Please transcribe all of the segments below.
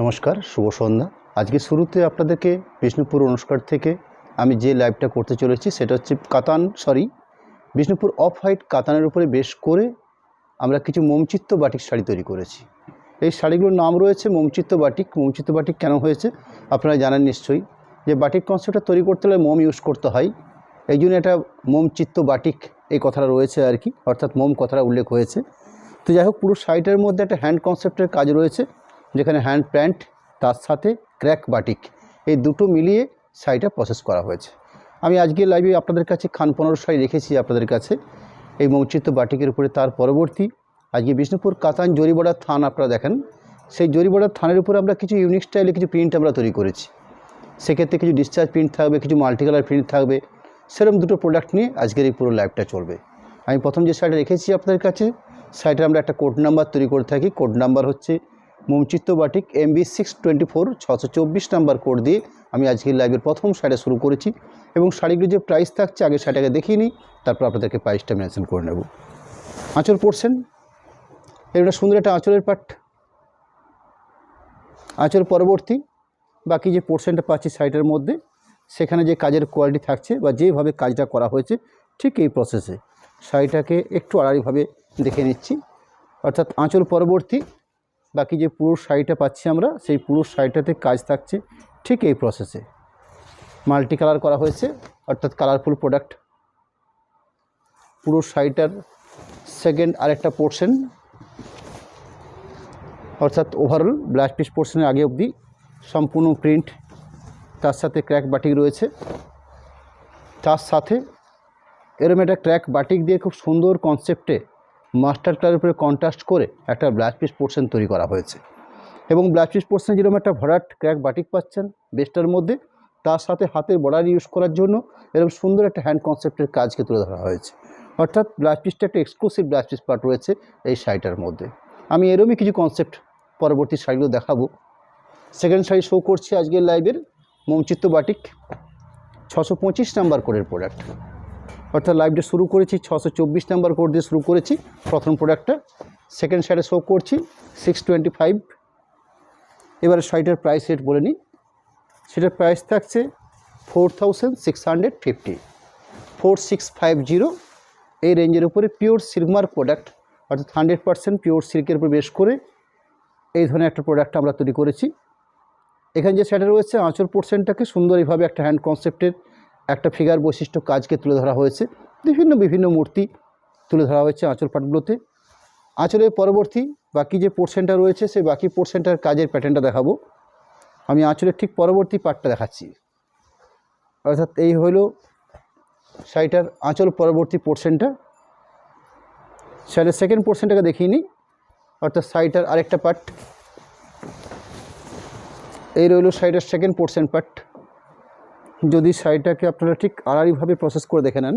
নমস্কার, শুভ সন্ধ্যা। আজকে শুরুতে আপনাদেরকে বিষ্ণুপুর অনুষ্কার থেকে আমি যে লাইভটা করতে চলেছি সেটা হচ্ছে বিষ্ণুপুর অফ হোয়াইট কাতানের উপরে বেশ করে আমরা কিছু মোমচিত্ত বাটিক শাড়ি তৈরি করেছি। এই শাড়িগুলোর নাম রয়েছে মোমচিত্ত বাটিক। মোমচিত্ত বাটিক কেন হয়েছে আপনারা জানেন নিশ্চয়ই, যে বাটিক কনসেপ্টটা তৈরি করতে হলে মোম ইউজ করতে হয়, এই জন্য এটা মোমচিত্ত বাটিক এই কথাটা রয়েছে আর কি, অর্থাৎ মোম কথাটা উল্লেখ হয়েছে। তো যাই হোক, পুরো শাড়িটার মধ্যে একটা হ্যান্ড কনসেপ্টের কাজ রয়েছে, যেখানে হ্যান্ড প্যান্ট তার সাথে ক্র্যাক বাটিক এই দুটো মিলিয়ে শাড়িটা প্রসেস করা হয়েছে। আমি আজকে লাইভে আপনাদের কাছে খান 15 শাড়ি রেখেছি আপনাদের কাছে এই মোমচিত্ত বাটিকের উপরে। তার পরবর্তী আজকে বিষ্ণুপুর কাতান জরিবর্ডার থান আপনারা দেখেন, সেই জরিবর্ডার থানের উপরে আমরা কিছু ইউনিক স্টাইলে কিছু প্রিন্ট আমরা তৈরি করেছি। সেক্ষেত্রে কিছু ডিসচার্জ প্রিন্ট থাকবে, কিছু মাল্টি কালার প্রিন্ট থাকবে, সেরকম দুটো প্রোডাক্ট নিয়ে আজকের এই পুরো লাইভটা চলবে। আমি প্রথম যে শাড়িটা রেখেছি আপনাদের কাছে, শাড়িটা আমরা একটা কোড নাম্বার তৈরি করে থাকি। কোড নাম্বার হচ্ছে মোমচিত্ত বাটিক MB 624 624 নাম্বার কোড দিয়ে আমি আজকের লাইভের প্রথম শাড়িটা শুরু করেছি। এবং শাড়িগুলোর যে প্রাইস থাকছে আগে শাড়িটাকে দেখিয়ে নিই, তারপর আপনাদেরকে প্রাইসটা মেনশন করে নেব। আঁচল পোর্শন, এটা সুন্দর একটা আঁচলের পাট। আঁচল পরবর্তী বাকি যে পোর্শনটা পাচ্ছি শাড়িটার মধ্যে, সেখানে যে কাজের কোয়ালিটি থাকছে বা যেভাবে কাজটা করা হয়েছে ঠিক এই প্রসেসে শাড়িটাকে একটু আড়াআড়িভাবে দেখে নিচ্ছি। অর্থাৎ আঁচল পরবর্তী বাকি যে পুরো শাড়িটা পাচ্ছি আমরা, সেই পুরো শাড়িটাতে কাজ থাকছে ঠিক এই প্রসেসে। মাল্টি কালার করা হয়েছে, অর্থাৎ কালারফুল প্রোডাক্ট। পুরো শাড়িটার সেকেন্ড আরেকটা পোর্শন, অর্থাৎ ওভারঅল ব্লাউজ পিস পোর্শনের আগে অবধি সম্পূর্ণ প্রিন্ট, তার সাথে ক্র্যাক বাটিক রয়েছে। তার সাথে এরকম একটা ক্র্যাক বাটিক দিয়ে খুব সুন্দর কনসেপ্টে মাস্টার্ড কালারের উপরে কন্ট্রাস্ট করে একটা ব্লাউজ পিস পোর্শন তৈরি করা হয়েছে। এবং ব্লাউজ পিস পোর্শনে যেরকম একটা ভরাট ক্র্যাক বাটিক পাচ্ছেন বেস্টার মধ্যে, তার সাথে হাতের বর্ডার ইউজ করার জন্য এরকম সুন্দর একটা হ্যান্ড কনসেপ্টের কাজকে তুলে ধরা হয়েছে। অর্থাৎ ব্লাউজ পিসটা একটা এক্সক্লুসিভ ব্লাউজ পিস পার্ট রয়েছে এই শাড়িটার মধ্যে। আমি এরকমই কিছু কনসেপ্ট পরবর্তী শাড়িগুলো দেখাবো। সেকেন্ড শাড়ি শো করছি আজকের লাইভের মোমচিত্ত বাটিক 625 নাম্বার কোডের প্রোডাক্ট। অর্থাৎ লাইভটা শুরু করেছি 624 নাম্বার কোড দিয়ে শুরু করেছি প্রথম প্রোডাক্টটা। সেকেন্ড শাড়ি শো করছি 625। এবারে শাড়িটার প্রাইস রেট বলে নিই। সেটার প্রাইস থাকছে 4650, 4650 এই রেঞ্জের উপরে পিওর সিল্কমার্ক প্রোডাক্ট, অর্থাৎ 100% পিওর সিল্কের উপর বেশ করে এই ধরনের একটা প্রোডাক্ট আমরা তৈরি করেছি। এখানে যে শাড়িটা রয়েছে আঁচল পোর্শনটাকে সুন্দর এইভাবে একটা হ্যান্ড কনসেপ্টের একটা ফিগার বৈশিষ্ট্য কাজকে তুলে ধরা হয়েছে। বিভিন্ন মূর্তি তুলে ধরা হয়েছে আঁচল পাটগুলোতে। আঁচলের পরবর্তী বাকি যে পোর্শনটা রয়েছে সেই বাকি পোর্শনটার কাজের প্যাটার্নটা দেখাবো। আমি আঁচলের ঠিক পরবর্তী পার্টটা দেখাচ্ছি। অর্থাৎ এই হলো শাড়িটার আঁচল পরবর্তী পোর্শনটা। শাড়ির সেকেন্ড পোর্শনটাকে দেখিয়ে নিই, অর্থাৎ শাড়িটার আরেকটা পার্ট। এই রইল শাড়িটার সেকেন্ড পোর্শন পার্ট। যদি শাড়িটাকে আপনারা ঠিক আড়াআড়িভাবে প্রসেস করে দেখে নেন,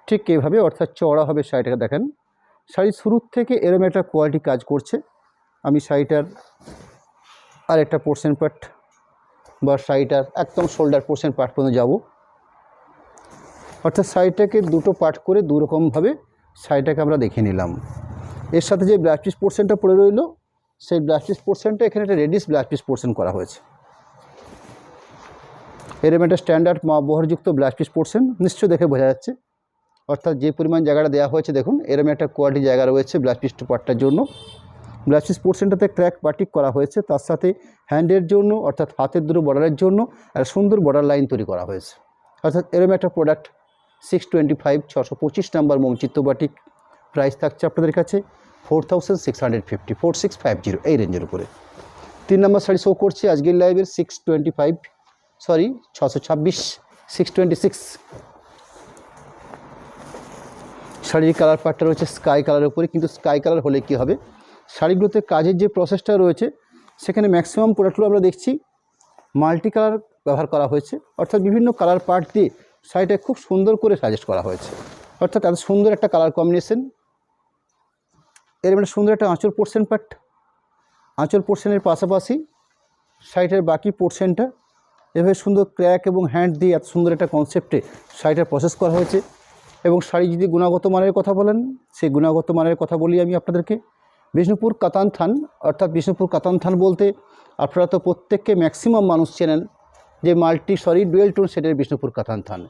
ঠিক এইভাবে, অর্থাৎ চওড়াভাবে শাড়িটাকে দেখেন, শাড়ির শুরুর থেকে এরম একটা কোয়ালিটি কাজ করছে। আমি শাড়িটার আরেকটা পোর্শন পার্ট বা শাড়িটার একদম শোল্ডার পোর্শন পার্ট পর্যন্ত যাব। অর্থাৎ শাড়িটাকে দুটো পার্ট করে দুরকমভাবে শাড়িটাকে আমরা দেখে নিলাম। এর সাথে যে ব্লাউজ পিস পোর্শনটা পড়ে রইল, সেই ব্লাউজ পিস পোর্শনটা এখানে একটা রেডিশ ব্লাউজ পিস পোর্শন করা হয়েছে। এরকম একটা স্ট্যান্ডার্ড বহরযুক্ত ব্লাউজ পিস পোর্শন নিশ্চয় দেখে বোঝা যাচ্ছে। অর্থাৎ যে পরিমাণ জায়গাটা দেওয়া হয়েছে দেখুন, এরকম একটা কোয়ালিটি জায়গা রয়েছে ব্লাউজ পিস পার্টটার জন্য। ব্লাউজ পিস পোর্শনটাতে ক্র্যাক বাটিক করা হয়েছে, তার সাথে হ্যান্ডের জন্য অর্থাৎ হাতের দুটো বর্ডারের জন্য একটা সুন্দর বর্ডার লাইন তৈরি করা হয়েছে। অর্থাৎ এরকম একটা প্রোডাক্ট 625 625 নাম্বার মোমচিত্ত বাটিক। প্রাইস থাকছে আপনাদের কাছে 4650, 4650 এই রেঞ্জের উপরে। 3 নম্বর শাড়ি শো করছি আজকের লাইভের 626 626। শাড়ির কালার পার্টটা রয়েছে স্কাই কালারের উপরে, কিন্তু স্কাই কালার হলে কি হবে, শাড়িগুলোতে কাজের যে প্রসেসটা রয়েছে সেখানে ম্যাক্সিমাম প্রোডাক্টগুলো আমরা দেখছি মাল্টি কালার ব্যবহার করা হয়েছে। অর্থাৎ বিভিন্ন কালার পার্ট দিয়ে শাড়িটা খুব সুন্দর করে সাজেস্ট করা হয়েছে। অর্থাৎ এত সুন্দর একটা কালার কম্বিনেশন। এর মানে সুন্দর একটা আঁচল পোর্শন পার্ট। আঁচল পোর্শনের পাশাপাশি শাড়িটার বাকি পোর্শনটা এভাবে সুন্দর ক্র্যাক এবং হ্যান্ড দিয়ে এত সুন্দর একটা কনসেপ্টে শাড়িটা প্রসেস করা হয়েছে। এবং শাড়ি যদি গুণগত মানের কথা বলেন, সেই গুণগত মানের কথা বলি আমি আপনাদেরকে। বিষ্ণুপুর কাতান থান, অর্থাৎ বিষ্ণুপুর কাতান থান বলতে আপনারা তো প্রত্যেককে ম্যাক্সিমাম মানুষ চেনেন যে ডুয়েল টোন সেটের বিষ্ণুপুর কাতান থান।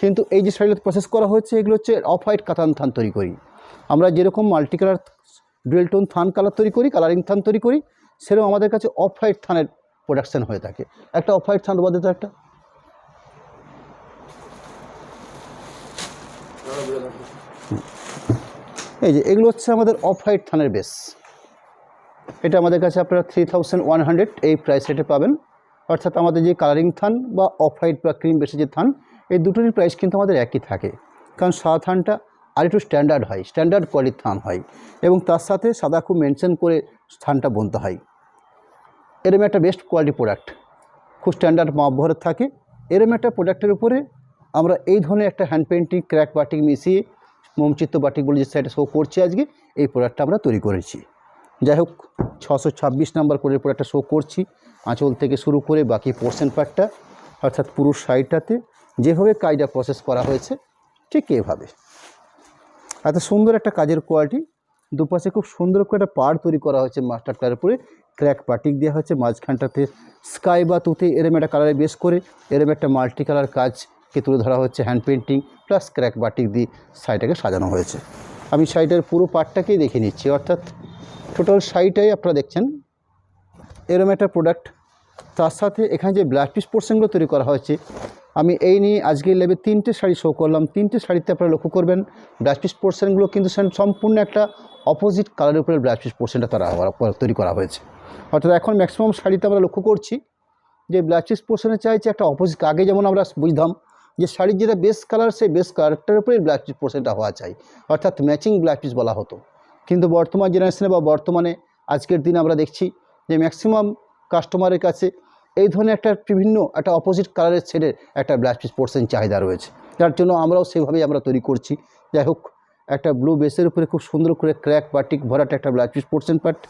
কিন্তু এই যে শাড়িগুলো প্রসেস করা হচ্ছে এগুলো হচ্ছে অফ হোয়াইট কাতান থান তৈরি করি। আমরা যেরকম মাল্টি কালার ডুয়েল টোন থান কালার তৈরি করি, কালারিং থান তৈরি করি, সেরকম আমাদের কাছে অফ হোয়াইট থানের প্রোডাকশান হয়ে থাকে। একটা অফ হোয়াইট থান বাদে তো একটা এই যে এগুলো হচ্ছে আমাদের অফ হোয়াইট থানের বেস। এটা আমাদের কাছে আপনারা 3100 এই প্রাইস রেটে পাবেন। অর্থাৎ আমাদের যে কালারিং থান বা অফ হোয়াইট বা ক্রিম বেসে যে থান, এই দুটোরই প্রাইস কিন্তু আমাদের একই থাকে। কারণ সাদা থানটা আর একটু স্ট্যান্ডার্ড হয়, স্ট্যান্ডার্ড কোয়ালিটির থান হয় এবং তার সাথে সাদা খুব মেনশন করে থানটা বুনতে হয়। এরম একটা বেস্ট কোয়ালিটি প্রোডাক্ট, খুব স্ট্যান্ডার্ড মাপভরে থাকে। এরম একটা প্রোডাক্টের উপরে আমরা এই ধরনের একটা হ্যান্ড পেন্টিং ক্র্যাক বাটিক মিশিয়ে মোমচিত্র বাটিক বলে যে সাইডে শো করছে আজকে, এই প্রোডাক্টটা আমরা তৈরি করেছি। যাই হোক 626 নাম্বার করে প্রোডাক্টটা শো করছি, আঁচল থেকে শুরু করে বাকি পোর্শন পার্টটা অর্থাৎ পুরো সাইডটাতে যেভাবে কাজটা প্রসেস করা হয়েছে ঠিক এভাবে এত সুন্দর একটা কাজের কোয়ালিটি। দুপাশে খুব সুন্দর করে একটা পাড় তৈরি করা হয়েছে মাস্টারটার উপরে, ক্র্যাক বাটিক দেওয়া হচ্ছে মাঝখানটাতে স্কাই বা তুতে এরম একটা কালারে বেস করে এরম একটা মাল্টি কালার কাজকে তুলে ধরা হচ্ছে hand painting plus crack batik দিয়ে শাড়িটাকে সাজানো হয়েছে। আমি শাড়িটার পুরো পার্টটাকেই দেখে নিচ্ছি, অর্থাৎ টোটাল শাড়িটাই আপনারা দেখছেন এরম একটা প্রোডাক্ট। তার সাথে এখানে যে ব্লাউজ পিস পোর্শনগুলো তৈরি করা হয়েছে, আমি এই নিয়ে আজকের ল্যাবে 3টে শাড়ি শো করলাম। 3টে শাড়িতে আপনারা লক্ষ্য করবেন ব্লাউজ পিস পোর্শনগুলো কিন্তু সম্পূর্ণ একটা অপোজিট কালারের উপরে ব্লাউজ পিস পোর্শনটা তৈরি করা হয়েছে। অর্থাৎ এখন ম্যাক্সিমাম শাড়িতে আমরা লক্ষ্য করছি যে ব্লাউজ পিস পোর্শনে চাইছে একটা অপোজিট। আগে যেমন আমরা বুঝতাম যে শাড়ির যেটা বেস কালার, সেই বেস কালারটার উপরে ব্লাউজ পিস পোর্শনটা হওয়া চাই, অর্থাৎ ম্যাচিং ব্লাউজ পিস বলা হতো। কিন্তু বর্তমান জেনারেশনে বা বর্তমানে আজকের দিনে আমরা দেখছি যে ম্যাক্সিমাম কাস্টমারের কাছে এই ধরনের একটা বিভিন্ন একটা অপোজিট কালারের শেডের একটা ব্লাউজ পিস পোর্শন চাহিদা রয়েছে, যার জন্য আমরাও সেভাবেই আমরা তৈরি করছি। যাই হোক একটা ব্লু বেসের উপরে খুব সুন্দর করে ক্র্যাক বাটিক ভরাট একটা ব্লাউজ পিস পোর্শন পার্ট,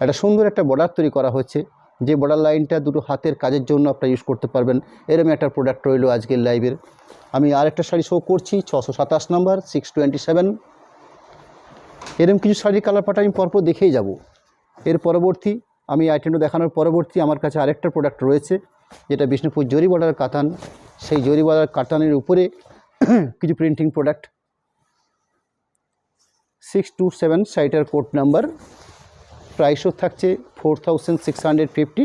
একটা সুন্দর একটা বর্ডার তৈরি করা হয়েছে, যে বর্ডার লাইনটা দুটো হাতের কাজের জন্য আপনারা ইউজ করতে পারবেন। এরকম একটা প্রোডাক্ট রইল আজকের লাইভের। আমি আরেকটা শাড়ি শো করছি 627 নাম্বার 627। এরকম কিছু শাড়ির কালার পাটা আমি পরপর দেখেই যাব। এর পরবর্তী আমি আইটেমটা দেখানোর পরবর্তী আমার কাছে আরেকটা প্রোডাক্ট রয়েছে, যেটা বিষ্ণুপুর জরি বর্ডার কাতান। সেই জরি বর্ডার কাতানের উপরে কিছু প্রিন্টিং প্রোডাক্ট 627 শাড়িটার কোড নাম্বার, প্রাইসও থাকছে 4650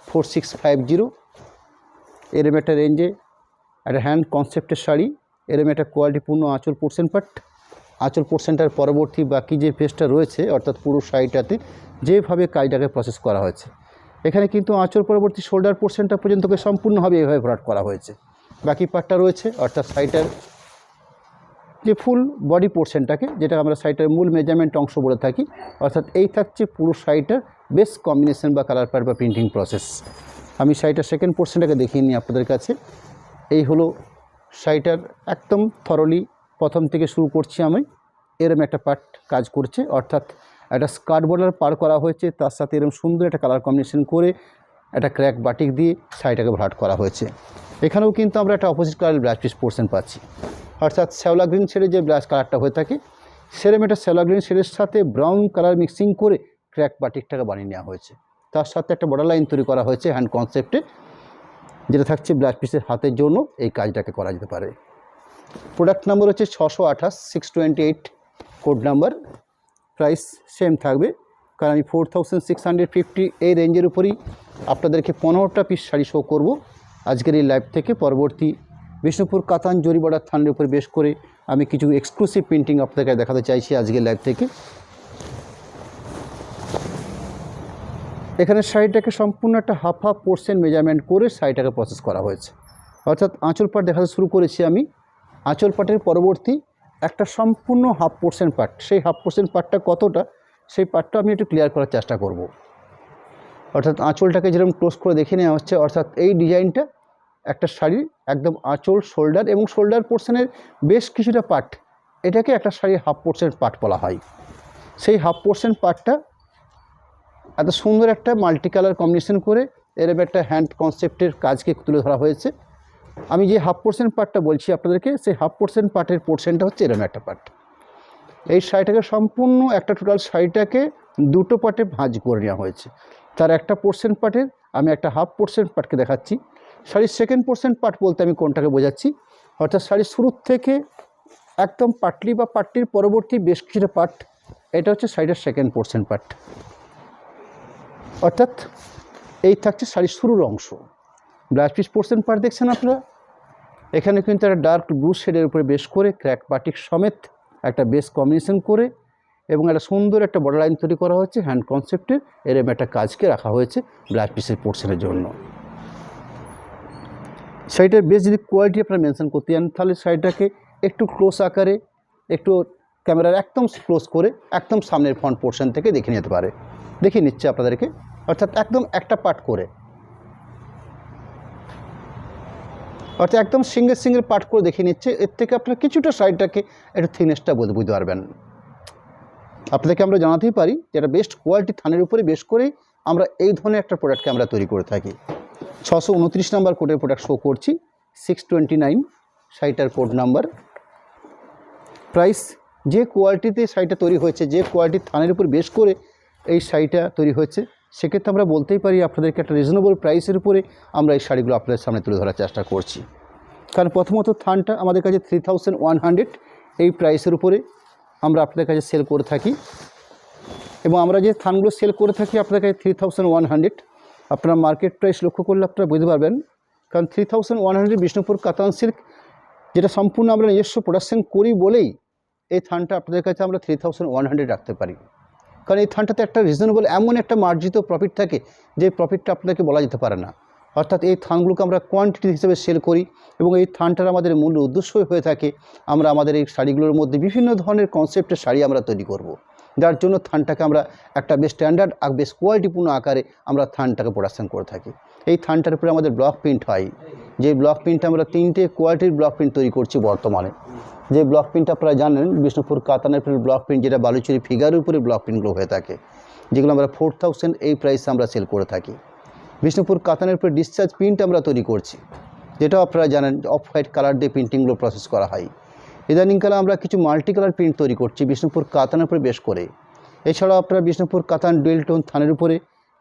4650। এরম একটা রেঞ্জে একটা হ্যান্ড কনসেপ্টের শাড়ি, এরম একটা কোয়ালিটিপূর্ণ আঁচল পোর্শন পার্ট। আঁচল পোর্শনটার পরবর্তী বাকি যে পেজটা রয়েছে অর্থাৎ পুরো শাড়িটাতে যেভাবে কাজটাকে প্রসেস করা হয়েছে, এখানে কিন্তু আঁচল পরবর্তী শোল্ডার পোর্শনটা পর্যন্তকে সম্পূর্ণভাবে এভাবে ভরাট করা হয়েছে। বাকি পার্টটা রয়েছে অর্থাৎ শাড়িটার যে ফুল বডি পোর্শনটাকে, যেটা আমরা শাড়িটার মূল মেজারমেন্ট অংশ বলে থাকি, অর্থাৎ এই থাকছে পুরো শাড়িটার বেস্ট কম্বিনেশন বা কালার পার্ট বা প্রিন্টিং প্রসেস। আমি শাড়িটার সেকেন্ড পোর্শনটাকে দেখিয়ে নিই আপনাদের কাছে। এই হলো শাড়িটার একদম থরলি প্রথম থেকে শুরু করছি আমি। এরম একটা পার্ট কাজ করছে, অর্থাৎ একটা স্কার্ট বর্ডার পার করা হয়েছে, তার সাথে এরকম সুন্দর একটা কালার কম্বিনেশন করে একটা ক্র্যাক বাটিক দিয়ে শাড়িটাকে ভরাট করা হয়েছে। এখানেও কিন্তু আমরা একটা অপোজিট কালারের ব্লাউজ পিস পোর্শন পাচ্ছি, অর্থাৎ শ্যাওলা গ্রিন শেডের যে ব্লাউজ কালারটা হয়ে থাকে সেরকম একটা শ্যাওলা গ্রিন শেডের সাথে ব্রাউন কালার মিক্সিং করে ক্র্যাক বাটিকটাকে বানিয়ে নেওয়া হয়েছে। তার সাথে একটা বর্ডার লাইন তৈরি করা হয়েছে হ্যান্ড কনসেপ্টে, যেটা থাকছে ব্লাউজ পিসের হাতের জন্য এই কাজটাকে করা যেতে পারে। প্রোডাক্ট নাম্বার হচ্ছে 628 628 কোড নাম্বার। প্রাইস সেম থাকবে, কারণ আমি 4650 এই রেঞ্জের উপরেই আপনাদেরকে 15টা পিস শাড়ি শো করব আজকের এই লাইভ থেকে। পরবর্তী বিষ্ণুপুর কাতান জরি বর্ডার থানের উপরে বেশ করে আমি কিছু এক্সক্লুসিভ প্রিন্টিং আপনাদেরকে দেখাতে চাইছি আজকের লাইভ থেকে। এখানে শাড়িটাকে সম্পূর্ণ একটা হাফ পোর্শন মেজারমেন্ট করে শাড়িটাকে প্রসেস করা হয়েছে, অর্থাৎ আঁচল পাট দেখাতে শুরু করেছি আমি। আঁচল পাটের পরবর্তী একটা সম্পূর্ণ হাফ পোর্শন পার্ট, সেই হাফ পোর্শন পার্টটা কতটা সেই পার্টটা আমি একটু ক্লিয়ার করার চেষ্টা করব। অর্থাৎ আঁচলটাকে যেরকম ক্লোজ করে দেখে নেওয়া হচ্ছে, অর্থাৎ এই ডিজাইনটা একটা শাড়ির একদম আঁচল, শোল্ডার এবং শোল্ডার পোর্শনের বেশ কিছুটা পার্ট, এটাকে একটা শাড়ির হাফ পোর্শন পার্ট বলা হয়। সেই হাফ পোর্শন পার্টটা এত সুন্দর একটা মাল্টি কালার কম্বিনেশন করে এরকম একটা হ্যান্ড কনসেপ্টের কাজকে তুলে ধরা হয়েছে। আমি যে হাফ পোর্শন পার্টটা বলছি আপনাদেরকে, সেই হাফ পোর্শন পার্টের পোর্শনটা হচ্ছে এরকম একটা পার্ট। এই শাড়িটাকে সম্পূর্ণ একটা টোটাল শাড়িটাকে দুটো পার্টে ভাঁজ করে নেওয়া হয়েছে। তার একটা পোর্শন পার্টের আমি একটা হাফ পোর্শন পার্টকে দেখাচ্ছি। শাড়ির সেকেন্ড পোর্শন পার্ট বলতে আমি কোনটাকে বোঝাচ্ছি, অর্থাৎ শাড়ির শুরুর থেকে একদম পাটলি বা পাটলির পরবর্তী বেশ কিছুটা পার্ট, এটা হচ্ছে শাড়ির সেকেন্ড পোর্শন পার্ট। অর্থাৎ এই থাকছে শাড়ির শুরুর অংশ। ব্লাউজ পিস পোর্শন পার্ট দেখছেন আপনারা, এখানে কিন্তু একটা ডার্ক ব্লু শেডের উপরে বেশ করে ক্র্যাক বাটিক সমেত একটা বেস কম্বিনেশন করে এবং একটা সুন্দর একটা বর্ডার লাইন তৈরি করা হচ্ছে হ্যান্ড কনসেপ্টের, এরম একটা কাজকে রাখা হয়েছে ব্লাউজ পিসের পোর্শনের জন্য। শাড়িটার বেশ যদি কোয়ালিটি আপনারা মেনশন করতে চান তাহলে শাড়িটাকে একটু ক্লোজ আকারে, একটু ক্যামেরার একদম ক্লোজ করে একদম সামনের ফ্রন্ট পোর্শন থেকে দেখে নিতে পারে। দেখিয়ে নিচ্ছে আপনাদেরকে, অর্থাৎ একদম একটা পার্ট করে, অর্থাৎ একদম সিঙ্গেল পার্ট করে দেখে নিচ্ছে। এর থেকে আপনারা কিছুটা শাড়িটাকে একটু থিকনেসটা বুঝতে পারবেন। আপনাদেরকে আমরা জানাতেই পারি যেটা বেস্ট কোয়ালিটি থানের উপরে বেশ করেই আমরা এই ধরনের একটা প্রোডাক্টকে আমরা তৈরি করে থাকি। 629 নাম্বার কোডের প্রোডাক্ট শো করছি, 629 শাড়িটার কোড নাম্বার। প্রাইস যে কোয়ালিটিতে শাড়িটা তৈরি হয়েছে, যে কোয়ালিটির থানের উপর বেশ করে এই শাড়িটা তৈরি হয়েছে, সেক্ষেত্রে আমরা বলতেই পারি আপনাদেরকে একটা রিজনেবল প্রাইসের উপরে আমরা এই শাড়িগুলো আপনাদের সামনে তুলে ধরার চেষ্টা করছি। কারণ প্রথমত থানটা আমাদের কাছে 3100 এই প্রাইসের উপরে আমরা আপনাদের কাছে সেল করে থাকি, এবং আমরা যে থানগুলো সেল করে থাকি আপনাদের কাছে 3100, আপনারা মার্কেট প্রাইস লক্ষ্য করলে আপনারা বুঝতে পারবেন। কারণ 3100 বিষ্ণুপুর কাতান সিল্ক, যেটা সম্পূর্ণ আমরা নিজস্ব প্রোডাকশন করি বলেই এই থানটা আপনাদের কাছে আমরা 3100 রাখতে পারি। কারণ এই থানটাতে একটা রিজনেবল এমন একটা মার্জিত প্রফিট থাকে যে প্রফিটটা আপনাকে বলা যেতে পারে না। অর্থাৎ এই থানগুলোকে আমরা কোয়ান্টিটি হিসেবে সেল করি, এবং এই থানটার আমাদের মূল উদ্দেশ্যই হয়ে থাকে আমরা আমাদের এই শাড়িগুলোর মধ্যে বিভিন্ন ধরনের কনসেপ্টের শাড়ি আমরা তৈরি করব, যার জন্য থানটাকে আমরা একটা বেশ স্ট্যান্ডার্ড আর বেশ কোয়ালিটিপূর্ণ আকারে আমরা থানটাকে প্রোডাকশন করে থাকি। এই থানটার উপরে আমাদের ব্লক প্রিন্ট হয়, যে ব্লক প্রিন্ট আমরা 3টে কোয়ালিটির ব্লক প্রিন্ট তৈরি করছি বর্তমানে। যে ব্লক প্রিন্ট আপনারা জানেন বিষ্ণুপুর কাতানের উপরে ব্লক প্রিন্ট, যেটা বালুচুরি ফিগারের উপরে ব্লক প্রিন্টগুলো হয়ে থাকে, যেগুলো আমরা 4000 এই প্রাইসে আমরা সেল করে থাকি। বিষ্ণুপুর কাতানের উপরে ডিসচার্জ প্রিন্ট আমরা তৈরি করছি, যেটাও আপনারা জানেন অফ হোয়াইট কালার দিয়ে প্রিন্টিংগুলো প্রসেস করা হয়। ইদানিংকালে আমরা কিছু মাল্টি কালার প্রিন্ট তৈরি করছি বিষ্ণুপুর কাতানের উপরে বেশ করে। এছাড়াও আপনারা বিষ্ণুপুর কাতান ডুয়েল টোন থানের উপরে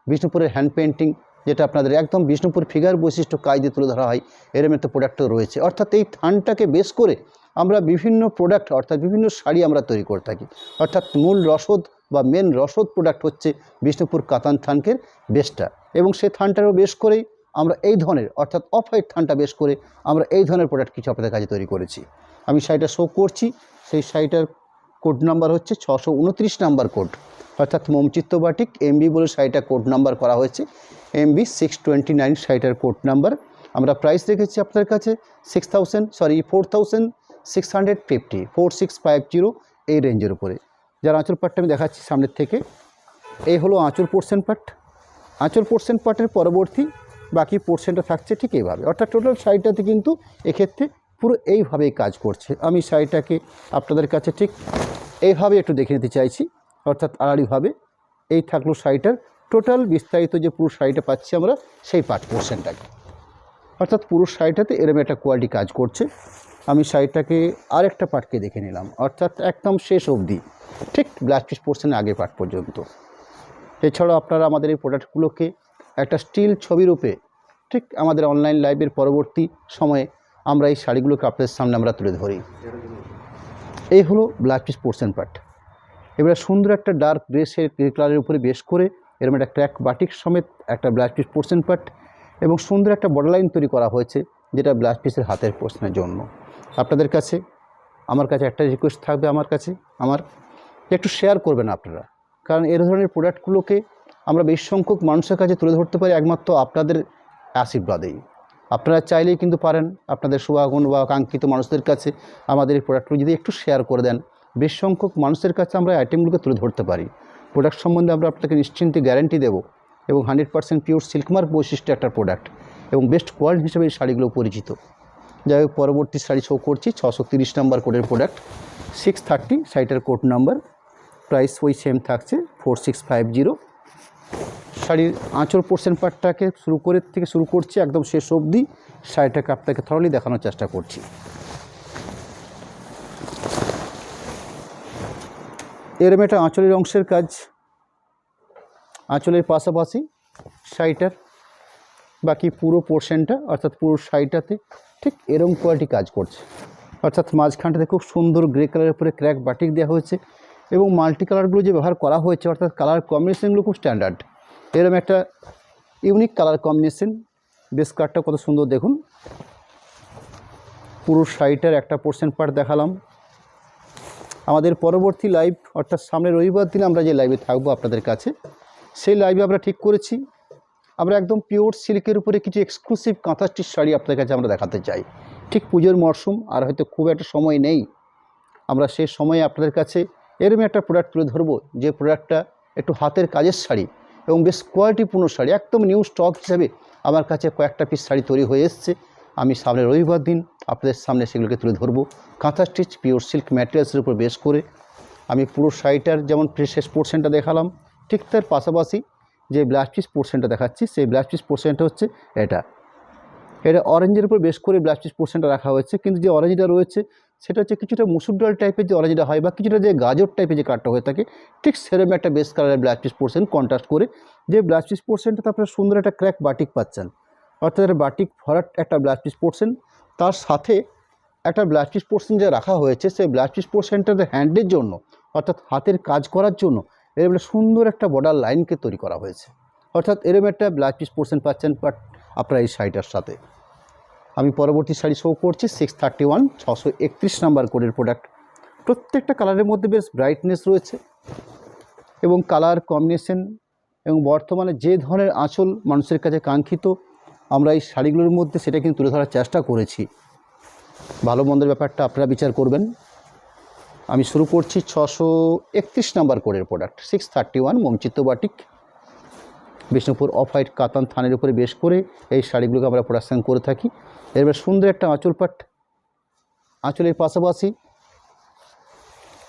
বিষ্ণুপুরের হ্যান্ড পেন্টিং, যেটা আপনাদের একদম বিষ্ণুপুর ফিগার বৈশিষ্ট্য কাজ দিয়ে তুলে ধরা হয়, এরম একটা প্রোডাক্টও রয়েছে। অর্থাৎ এই থানটাকে বেশ করে আমরা বিভিন্ন প্রোডাক্ট অর্থাৎ বিভিন্ন শাড়ি আমরা তৈরি করে থাকি। অর্থাৎ মূল রসদ বা মেন রসদ প্রোডাক্ট হচ্ছে বিষ্ণুপুর কাতান থানকের বেসটা, এবং সেই থানটারও বেশ করেই আমরা এই ধরনের অর্থাৎ অফ হোয়াইট থানটা বেশ করে আমরা এই ধরনের প্রোডাক্ট কিছু আপনাদের কাছে তৈরি করেছি। আমি শাড়িটা শো করছি, সেই শাড়িটার কোড নাম্বার হচ্ছে 629 নাম্বার কোড, অর্থাৎ মোমচিত্ত বাটিক এমবি বলে শাড়িটা কোড নাম্বার করা হয়েছে, MB 629 শাড়িটার কোড নাম্বার। আমরা প্রাইস রেখেছি আপনার কাছে 4650, 4650 এই রেঞ্জের উপরে। যার আঁচল পাটটা আমি দেখাচ্ছি সামনের থেকে, এই হলো আঁচল পোর্শন পার্ট। আঁচল পোর্শন পার্টের পরবর্তী বাকি পোর্শনটা থাকছে ঠিক এইভাবে, অর্থাৎ টোটাল শাড়িটাতে কিন্তু এক্ষেত্রে পুরো এইভাবেই কাজ করছে। আমি শাড়িটাকে আপনাদের কাছে ঠিক এইভাবে একটু দেখে নিতে চাইছি, অর্থাৎ আড়াআড়িভাবে এই থাকলো শাড়িটার টোটাল বিস্তারিত যে পুরো শাড়িটা পাচ্ছি আমরা সেই পার্ট পোর্শনটাকে, অর্থাৎ পুরো শাড়িটাতে এরকম একটা কোয়ালিটি কাজ করছে। আমি শাড়িটাকে আরেকটা পার্টকে দেখে নিলাম, অর্থাৎ একদম শেষ অবধি ঠিক ব্লাউজ পিস পোর্শনের আগের পার্ট পর্যন্ত। এছাড়াও আপনারা আমাদের এই প্রোডাক্টগুলোকে একটা স্টিল ছবিরূপে ঠিক আমাদের অনলাইন লাইভের পরবর্তী সময়ে আমরা এই শাড়িগুলোকে আপনাদের সামনে আমরা তুলে ধরি। এই হলো ব্লাউজ পিস পোর্শন পার্ট। এবারে সুন্দর একটা ডার্ক গ্রে কালারের উপরে বেশ করে এরকম একটা ক্র্যাক বাটিক সমেত একটা ব্লাউজ পিস পোর্শন পার্ট, এবং সুন্দর একটা বর্ডার লাইন তৈরি করা হয়েছে যেটা ব্লাউজ পিসের হাতের পোর্শনের জন্য। আপনাদের কাছে আমার কাছে একটা রিকোয়েস্ট থাকবে, আমার একটু শেয়ার করবেন আপনারা, কারণ এই ধরনের প্রোডাক্টগুলোকে আমরা বেশ সংখ্যক মানুষের কাছে তুলে ধরতে পারি একমাত্র আপনাদের আশীর্বাদেই। আপনারা চাইলেই কিন্তু পারেন আপনাদের শুভাগণ বা কাঙ্ক্ষিত মানুষদের কাছে আমাদের এই প্রোডাক্টগুলো যদি একটু শেয়ার করে দেন, বেশ সংখ্যক মানুষের কাছে আমরা আইটেমগুলোকে তুলে ধরতে পারি। প্রোডাক্ট সম্বন্ধে আমরা আপনাকে নিশ্চিন্তে গ্যারান্টি দেবো, এবং 100% পিওর সিল্কমার্ক বৈশিষ্ট্য একটা প্রোডাক্ট, এবং বেস্ট কোয়ালিটি হিসেবে এই শাড়িগুলো পরিচিত। যাই হোক, পরবর্তী শাড়ি শো করছি 630 নাম্বার কোডের প্রোডাক্ট, 630 শাড়িটার কোড নাম্বার। প্রাইস ওই সেম থাকছে 4650। শাড়ির আঁচল পোর্শন পার্টটাকে শুরু করছি একদম শেষ অবধি শাড়িটাকে আপনাকে থরলি দেখানোর চেষ্টা করছি। এরম একটা আঁচলের অংশের কাজ আঁচলের পাশাপাশি শাড়িটার বাকি পুরো পোর্শনটা অর্থাৎ পুরো শাড়িটাতে ঠিক এরকম কোয়ালিটি কাজ করছে। অর্থাৎ মাঝখানটাতে খুব সুন্দর গ্রে কালারের উপরে ক্র্যাক বাটিক দেওয়া হয়েছে এবং মাল্টি কালারগুলো যে ব্যবহার করা হয়েছে অর্থাৎ কালার কম্বিনেশনগুলো খুব স্ট্যান্ডার্ড। এরকম একটা ইউনিক কালার কম্বিনেশন। বেস কালারটা কত সুন্দর দেখুন। পুরো শাড়িটার একটা পোর্শন পার্ট দেখালাম। আমাদের পরবর্তী লাইভ অর্থাৎ সামনের রবিবার দিন আমরা যে লাইভে থাকবো আপনাদের কাছে, সেই লাইভে আমরা ঠিক করেছি আমরা একদম পিওর সিল্কের উপরে কিছু এক্সক্লুসিভ কাঁথা স্টিচ শাড়ি আপনাদের কাছে আমরা দেখাতে চাই। ঠিক পুজোর মরশুম আর হয়তো খুব একটা সময় নেই, আমরা সেই সময়ে আপনাদের কাছে এরকম একটা প্রোডাক্ট তুলে ধরবো যে প্রোডাক্টটা একটু হাতের কাজের শাড়ি এবং বেশ কোয়ালিটিপূর্ণ শাড়ি, একদম নিউ স্টক হিসাবে আমার কাছে কয়েকটা পিস শাড়ি তৈরি হয়ে এসছে। আমি সামনে রবিবার দিন আপনাদের সামনে সেগুলোকে তুলে ধরবো। কাঁথা স্টিচ পিওর সিল্ক ম্যাটেরিয়ালসের উপর বেস করে আমি পুরো শাড়িটার যেমন শেষ পোর্শনটা দেখালাম, ঠিক তার পাশাপাশি যে ব্লাউজ পিস পোর্শনটা দেখাচ্ছি সেই ব্লাউজ পিস পোর্শনটা হচ্ছে এটা অরেঞ্জের উপর বেশ করে ব্লাউজ পিস পোর্শনটা রাখা হয়েছে। কিন্তু যে অরেঞ্জটা রয়েছে সেটা হচ্ছে কিছুটা মুসুর ডাল টাইপের যে অরেঞ্জটা হয় বা কিছুটা যে গাজর টাইপের যে কালারটা হয়ে থাকে, ঠিক সেরকম একটা বেস কালারের ব্লাউজ পিস পোর্শন কন্ট্রাস্ট করে যে ব্লাউজ পিস পোর্শনটাতে আপনারা সুন্দর একটা ক্র্যাক বাটিক পাচ্ছেন। অর্থাৎ একটা বাটিক ভরাট একটা ব্লাউজ পিস পোর্শন, তার সাথে একটা ব্লাউজ পিস পোর্শন যে রাখা হয়েছে সেই ব্লাউজ পিস পোর্শনটাতে হ্যান্ডের জন্য অর্থাৎ হাতের কাজ করার জন্য এরকম সুন্দর একটা বর্ডার লাইনকে তৈরি করা হয়েছে। অর্থাৎ এরকম একটা ব্লাউজ পিস পোর্শন পাচ্ছেন বাট আপনারা এই শাড়িটার সাথে। আমি পরবর্তী শাড়ি শো করছি 631 631 নাম্বার কোডের প্রোডাক্ট। প্রত্যেকটা কালারের মধ্যে বেশ ব্রাইটনেস রয়েছে এবং কালার কম্বিনেশন এবং বর্তমানে যে ধরনের আঁচল মানুষের কাছে কাঙ্ক্ষিত আমরা এই শাড়িগুলোর মধ্যে সেটা কিন্তু তুলে ধরার চেষ্টা করেছি। ভালো মন্দের ব্যাপারটা আপনারা বিচার করবেন। আমি শুরু করছি 631 নাম্বার কোডের প্রোডাক্ট 631 মঞ্চিত্র বাটিক বিষ্ণুপুর অফ হোয়াইট কাতান থানের উপরে বেশ করে এই শাড়িগুলোকে আমরা প্রোডাকশান করে থাকি। এরপর সুন্দর একটা আঁচল পাট, আঁচলের পাশাপাশি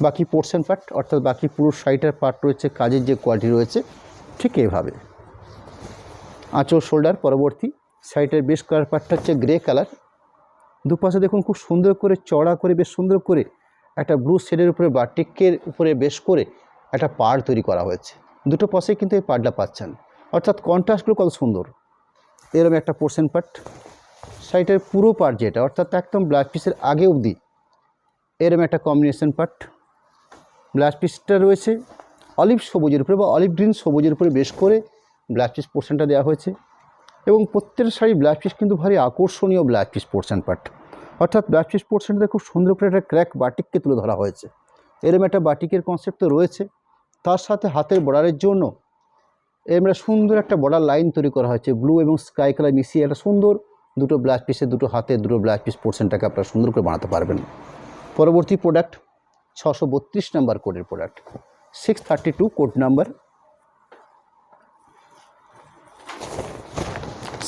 বাকি পোর্শন পার্ট অর্থাৎ বাকি পুরো শাড়িটার পার্ট রয়েছে, কাজের যে কোয়ালিটি রয়েছে ঠিক এইভাবে। আঁচল শোল্ডার পরবর্তী শাড়িটার বেশ কালার পার্টটা হচ্ছে গ্রে কালার। দুপাশে দেখুন খুব সুন্দর করে চড়া করে বেশ সুন্দর করে একটা ব্লু শেডের উপরে বাটিকের উপরে বেশ করে একটা পাড় তৈরি করা হয়েছে। দুটো পাশে কিন্তু এই পাড়টা পাচ্ছেন, অর্থাৎ কন্ট্রাস্টগুলো কত সুন্দর। এরকম একটা পোর্শন পার্ট, শাড়িটার পুরো পার্ট যেটা অর্থাৎ একদম ব্লাউজ পিসের আগে অবধি এরকম একটা কম্বিনেশন পার্ট। ব্লাউজ পিসটা রয়েছে অলিভ সবুজের উপরে বা অলিভ গ্রিন সবুজের উপরে বেশ করে ব্লাউজ পিস পোর্শনটা দেওয়া হয়েছে এবং প্রত্যেকটা শাড়ির ব্লাউজ পিস কিন্তু ভারী আকর্ষণীয় ব্লাউজ পিস পোর্শন পার্ট। অর্থাৎ ব্লাউজ পিস পোর্শনটাতে খুব সুন্দর করে একটা ক্র্যাক বাটিককে তুলে ধরা হয়েছে। এরকম একটা বাটিকের কনসেপ্ট তো রয়েছে, তার সাথে হাতের বর্ডারের জন্য এরকম সুন্দর একটা বর্ডার লাইন তৈরি করা হয়েছে ব্লু এবং স্কাই কালার মিশিয়ে একটা সুন্দর দুটো ব্লাউজ পিসে দুটো হাতে দুটো ব্লাউজ পিস পোর্শনটাকে আপনারা সুন্দর করে বানাতে পারবেন। পরবর্তী প্রোডাক্ট 632 নাম্বার কোডের প্রোডাক্ট 632 কোড নাম্বার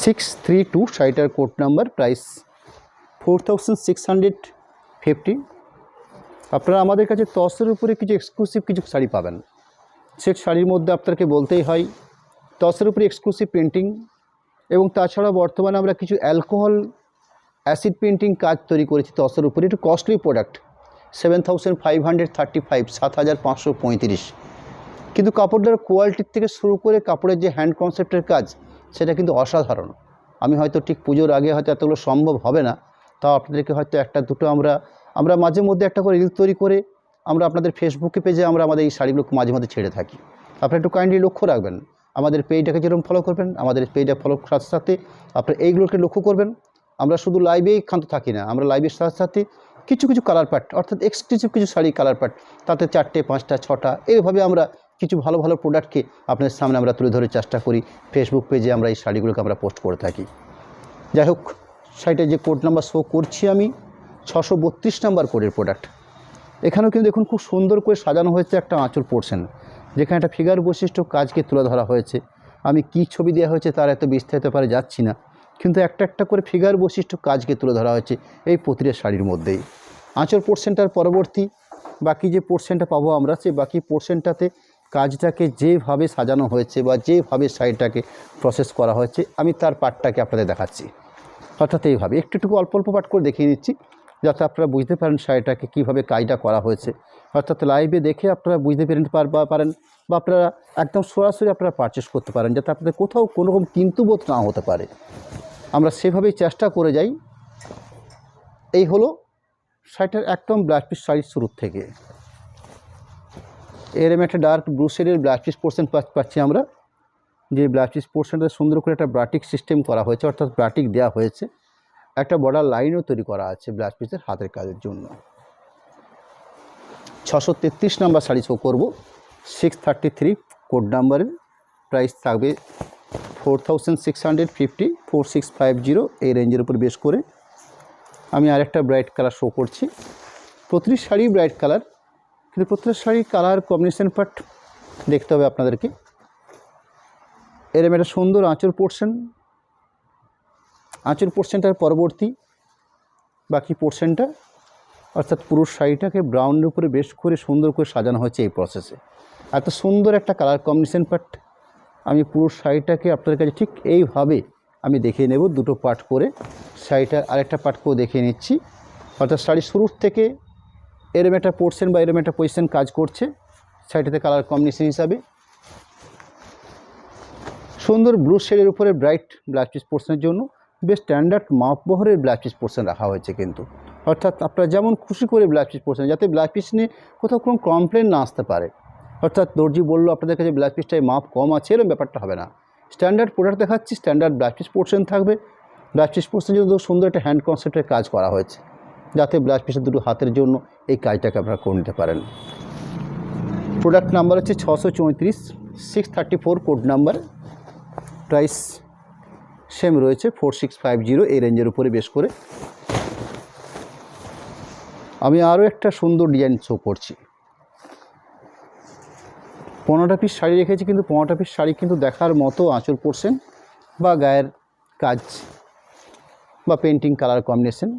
632 শাড়িটার কোড নাম্বার, প্রাইস 4650। আপনারা আমাদের কাছে টসের উপরে কিছু এক্সক্লুসিভ কিছু শাড়ি পাবেন। সে শাড়ির মধ্যে আপনাকে বলতেই হয় টসের উপরে এক্সক্লুসিভ প্রিন্টিং এবং তাছাড়া বর্তমানে আমরা কিছু অ্যালকোহল অ্যাসিড পেন্টিং কাজ তৈরি করেছি টসের উপরে। একটু কস্টলি প্রোডাক্ট 7535 7535, কিন্তু কাপড়টার কোয়ালিটির থেকে শুরু করে কাপড়ের যে হ্যান্ড কনসেপ্টের কাজ সেটা কিন্তু অসাধারণ। আমি হয়তো ঠিক পুজোর আগে হয়তো এতগুলো সম্ভব হবে না, তাও আপনাদেরকে হয়তো একটা দুটো আমরা মাঝে মধ্যে একটা করে রিল তৈরি করে আমরা আপনাদের ফেসবুকে পেজে আমরা আমাদের এই শাড়িগুলো মাঝে মাঝে ছেড়ে থাকি। আপনারা একটু কাইন্ডলি লক্ষ্য রাখবেন, আমাদের পেজটাকে যেরকম ফলো করবেন আমাদের পেজটা ফলো করার সাথে আপনারা এইগুলোকে লক্ষ্য করবেন। আমরা শুধু লাইভেই ক্ষান্ত থাকি না, আমরা লাইভের সাথে সাথে কিছু কিছু কালার পার্ট অর্থাৎ এক্সক্লুসিভ কিছু শাড়ি কালার পার্ট, তাতে 4টে 5টা 6টা এইভাবে আমরা কিছু ভালো ভালো প্রোডাক্টকে আপনাদের সামনে আমরা তুলে ধরার চেষ্টা করি। ফেসবুক পেজে আমরা এই শাড়িগুলোকে আমরা পোস্ট করে থাকি। যাই হোক, শাড়িটার যে কোড নাম্বার শো করছি আমি 632 নাম্বার কোডের প্রোডাক্ট। এখানেও কিন্তু দেখুন খুব সুন্দর করে সাজানো হয়েছে একটা আঁচল পোর্শন, যেখানে একটা ফিগার বৈশিষ্ট্য কাজকে তুলে ধরা হয়েছে। আমি কি ছবি দেওয়া হয়েছে তার এত বিস্তারিত পারে যাচ্ছি না, কিন্তু একটা একটা করে ফিগার বৈশিষ্ট্য কাজকে তুলে ধরা হয়েছে এই প্রতিটা শাড়ির মধ্যেই। আঁচল পোর্শনটার পরবর্তী বাকি যে পোর্শনটা পাবো আমরা, সেই বাকি পোর্শনটাতে কাজটাকে যেভাবে সাজানো হয়েছে বা যেভাবে শাড়িটাকে প্রসেস করা হয়েছে আমি তার পার্টটাকে আপনাদের দেখাচ্ছি। অর্থাৎ এইভাবে একটু অল্প অল্প পার্ট করে দেখিয়ে দিচ্ছি যাতে আপনারা বুঝতে পারেন শাড়িটাকে কীভাবে কাজটা করা হয়েছে। অর্থাৎ লাইভে দেখে আপনারা বুঝতে পারেন বা আপনারা একদম সরাসরি আপনারা পারচেস করতে পারেন, যাতে আপনাদের কোথাও কোনো রকম কিন্তু বোধ না হতে পারে। আমরা সেভাবেই চেষ্টা করে যাই। এই হলো শাড়িটার একদম ব্লাউজ পিস শাড়ির শুরুর থেকে। এরম একটা ডার্ক ব্লু শেডের ব্লাউজ পিস পোর্শন পাচ্ছি আমরা, যে ব্লাউজ পিস পোর্শনটা সুন্দর করে একটা ব্রাটিক সিস্টেম করা হয়েছে, অর্থাৎ ব্রাটিক দেওয়া হয়েছে, একটা বর্ডার লাইনও তৈরি করা আছে ব্লাউজ পিসের হাতের কাজের জন্য। 633 নাম্বার শাড়ি শো করবো, 633 কোড নাম্বারের, প্রাইস থাকবে 4650, 4650 এই রেঞ্জের উপর বেশ করে। আমি আরেকটা ব্রাইট কালার শো করছি। প্রতিটি শাড়ি ব্রাইট কালার, কিন্তু প্রত্যেকটা শাড়ির কালার কম্বিনেশন পার্ট দেখতে হবে আপনাদেরকে। এরম একটা সুন্দর আঁচল পোর্শন, আঁচল পোর্শনটার পরবর্তী বাকি পোর্শনটা, অর্থাৎ পুরো শাড়িটাকে ব্রাউনের উপরে বেশ করে সুন্দর করে সাজানো হয়েছে এই প্রসেসে। এত সুন্দর একটা কালার কম্বিনেশন পার্ট আমি পুরো শাড়িটাকে আপনাদের কাছে ঠিক এইভাবে আমি দেখিয়ে নেব, দুটো পার্ট করে। শাড়িটার আরেকটা পার্ট করে দেখিয়ে নিচ্ছি, অর্থাৎ শাড়ির শুরুর থেকে এরম একটা পোর্শন বা এরম একটা পজিশন কাজ করছে শাড়িটাতে কালার কম্বিনেশন হিসাবে। সুন্দর ব্লু শেডের উপরে ব্রাইট ব্লাউজ পিস পোর্শনের জন্য বেশ স্ট্যান্ডার্ড মাপবহরের ব্লাউজ পিস পোর্শন রাখা হয়েছে কিন্তু, অর্থাৎ আপনারা যেমন খুশি করে ব্লাউজ পিস পোর্শন, যাতে ব্লাউজ পিস নিয়ে কোথাও কোনো কমপ্লেন না আসতে পারে। অর্থাৎ দর্জি বললো আপনাদের কাছে ব্লাউজ পিসটায় মাপ কম আছে, এরকম ব্যাপারটা হবে না। স্ট্যান্ডার্ড প্রোডাক্ট দেখাচ্ছি, স্ট্যান্ডার্ড ব্লাউজ পিস পোর্শন থাকবে। ব্লাউজ পিস পোর্শনের জন্য সুন্দর একটা হ্যান্ড কনসেপ্টের কাজ করা হয়েছে, যাতে ব্লাউজ পিসের দুটো হাতের জন্য এই কাজটাকে আপনারা করে নিতে পারেন। প্রোডাক্ট নাম্বার হচ্ছে 634, 634 কোড নাম্বার, প্রাইস সেম রয়েছে 4650 এই রেঞ্জের উপরে বেশ করে। আমি আরও একটা সুন্দর ডিজাইন শো করছি। 15টা পিস শাড়ি রেখেছি, কিন্তু 15টা পিস শাড়ি কিন্তু দেখার মতো আঁচল পোর্শন বা গায়ের কাজ বা পেন্টিং কালার কম্বিনেশন,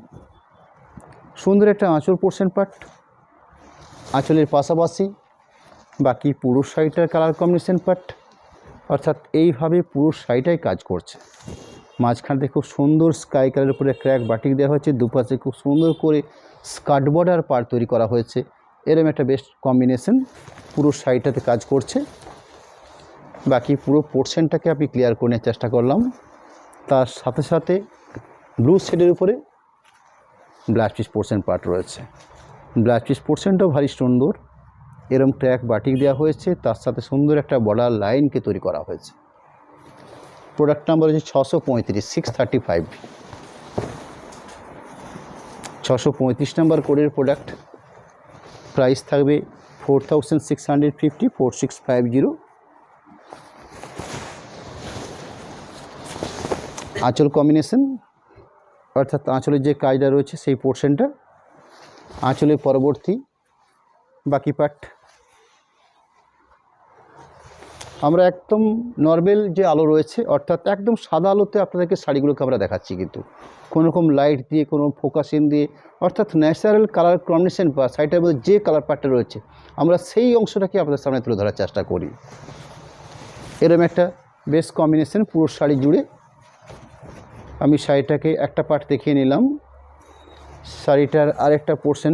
সুন্দর একটা আঁচল পোর্শন পার্ট, আঁচলের পাশাপাশি বাকি পুরো শাড়িটার কালার কম্বিনেশন পার্ট, অর্থাৎ এইভাবে পুরো শাড়িটাই কাজ করছে। মাঝখানতে খুব সুন্দর স্কাই কালারের উপরে ক্র্যাক বাটিক দেওয়া হয়েছে, দুপাশে খুব সুন্দর করে স্কার্ট বর্ডার পার্ট তৈরি করা হয়েছে। এরম একটা বেস্ট কম্বিনেশন পুরো শাড়িটাতে কাজ করছে। বাকি পুরো পোর্শনটাকে আমি ক্লিয়ার করে নেওয়ার চেষ্টা করলাম। তার সাথে সাথে ব্লু শেডের উপরে ব্লাউজ পিস পোর্শন পার্ট রয়েছে। ব্লাউজ পিস পোর্শনটাও ভারী সুন্দর, এরম ক্র্যাক বাটিক দেওয়া হয়েছে, তার সাথে সুন্দর একটা বর্ডার লাইনকে তৈরি করা হয়েছে। প্রোডাক্ট নাম্বার হচ্ছে 635, 635, 635 নাম্বার কোডের প্রোডাক্ট, প্রাইস থাকবে 4650, 4650। আঁচল কম্বিনেশন, অর্থাৎ আঁচলের যে কাজটা রয়েছে সেই পোর্শনটা, আঁচলের পরবর্তী বাকি পার্ট। আমরা একদম নর্মাল যে আলো রয়েছে, অর্থাৎ একদম সাদা আলোতে আপনাদেরকে শাড়িগুলোকে আমরা দেখাচ্ছি, কিন্তু কোনো রকম লাইট দিয়ে কোনো ফোকাসিং দিয়ে, অর্থাৎ ন্যাচারাল কালার কম্বিনেশন বা শাড়িটার মধ্যে যে কালার পার্টটা রয়েছে আমরা সেই অংশটাকে আপনাদের সামনে তুলে ধরার চেষ্টা করি। এরকম একটা বেশ কম্বিনেশন পুরো শাড়ি জুড়ে। আমি শাড়িটাকে একটা পার্ট দেখিয়ে নিলাম, শাড়িটার আরেকটা পোর্শন,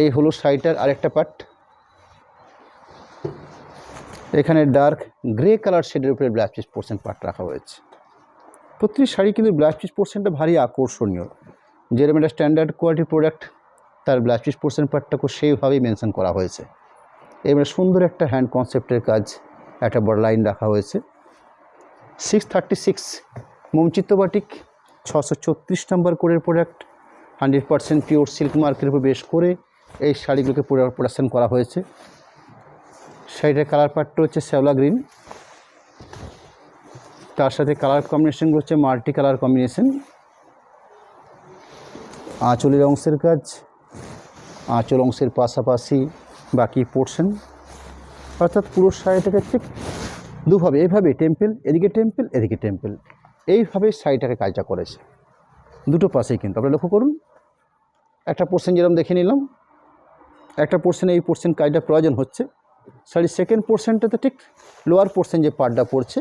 এই হলো শাড়িটার আরেকটা পার্ট। এখানে ডার্ক গ্রে কালার শেডের উপরে ব্লাউজ পিস পোর্শন পার্ট রাখা হয়েছে। প্রতিটি শাড়ি কিন্তু ব্লাউজ পিস পোর্শনটা ভারী আকর্ষণীয়। যেরকম একটা স্ট্যান্ডার্ড কোয়ালিটির প্রোডাক্ট, তার ব্লাউজ পিস পোর্শন পার্টটাকেও সেইভাবেই মেনশন করা হয়েছে। এবারে সুন্দর একটা হ্যান্ড কনসেপ্টের কাজ, একটা বড় লাইন রাখা হয়েছে। 636 মোমচিত্ত বাটিক, 634 নাম্বার কোডের প্রোডাক্ট, 100% পিওর সিল্ক মার্কের উপর বেশ করে এই শাড়িগুলোকে প্রোডাকশন করা হয়েছে। শাড়িটার কালার পার্টটা হচ্ছে শ্যাওলা গ্রিন, তার সাথে কালার কম্বিনেশনগুলো হচ্ছে মাল্টি কালার কম্বিনেশন। আঁচলের অংশের কাজ, আঁচল অংশের পাশাপাশি বাকি পোর্শন, অর্থাৎ পুরো শাড়িটাকে ঠিক দুভাবে, এইভাবে টেম্পল, এদিকে টেম্পল, এদিকে টেম্পল, এইভাবে শাড়িটাকে কাজটা করেছে দুটো পাশেই। কিন্তু আপনারা লক্ষ্য করুন, একটা পোর্শন যেরকম দেখে নিলাম, একটা পোর্শনে এই পোর্শন কাজটা প্রয়োজন হচ্ছে। শাড়ির সেকেন্ড পোর্শনটাতে ঠিক লোয়ার পোর্শন যে পার্টটা পড়ছে,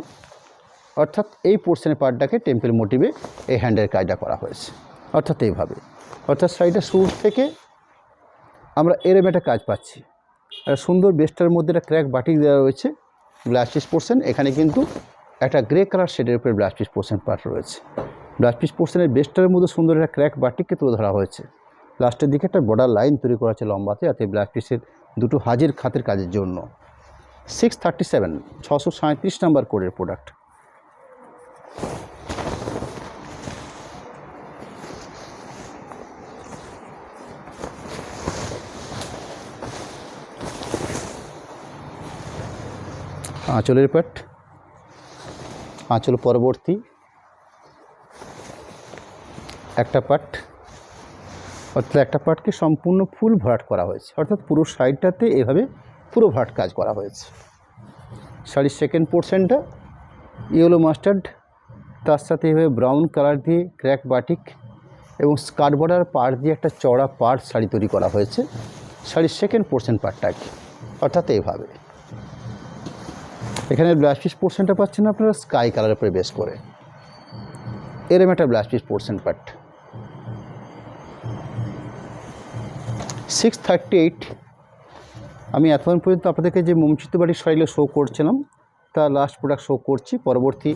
অর্থাৎ এই পোর্শনের পার্টটাকে টেম্পল মোটিভে এই হ্যান্ডের কাজটা করা হয়েছে, অর্থাৎ এইভাবে। অর্থাৎ শাড়িটা শুরু থেকে আমরা এরম একটা কাজ পাচ্ছি। সুন্দর বেস্টার মধ্যে একটা ক্র্যাক বাটিক দেওয়া রয়েছে ব্লাউজ পিস পোর্শন। এখানে কিন্তু একটা গ্রে কালার শেডের উপরে ব্লাউজ পিস পোর্শন পার্ট রয়েছে। ব্লাউজ পিস পোর্শনের বেস্টারের মধ্যে সুন্দর একটা ক্র্যাক বাটিককে তুলে ধরা হয়েছে। লাস্টের দিকে একটা বর্ডার লাইন তৈরি করা আছে লম্বাতে, যাতে ব্লাউজ পিসের দুটো হাজির খাতের কাজের জন্য। 637 637 নাম্বার কোডের প্রোডাক্ট। আঁচলের পাট, আঁচল পরবর্তী একটা পাট, অর্থাৎ একটা পাটকে সম্পূর্ণ ফুল ভরাট করা হয়েছে, অর্থাৎ পুরো সাইডটাতে এভাবে পুরো ভরাট কাজ করা হয়েছে। শাড়ির সেকেন্ড পোর্শনটা ইয়েলো মাস্টার্ড, তার সাথে এভাবে ব্রাউন কালার দিয়ে ক্র্যাক বাটিক এবং স্কার্ট বর্ডার পাড় দিয়ে একটা চড়া পাড় শাড়ি তৈরি করা হয়েছে শাড়ির সেকেন্ড পোর্শন পার্টটাকে, অর্থাৎ এইভাবে। এখানে ব্লাউজ পিস পোর্শনটা পাচ্ছেন আপনারা স্কাই কালারের উপরে বেস করে, এরম একটা ব্লাউজ পিস পোর্শন পার্ট। 638 আমি এতক্ষণ পর্যন্ত আপনাদেরকে যে মোমচিত্ত বাড়ির শাড়িগুলো শো করছিলাম তা লাস্ট প্রোডাক্ট শো করছি। পরবর্তী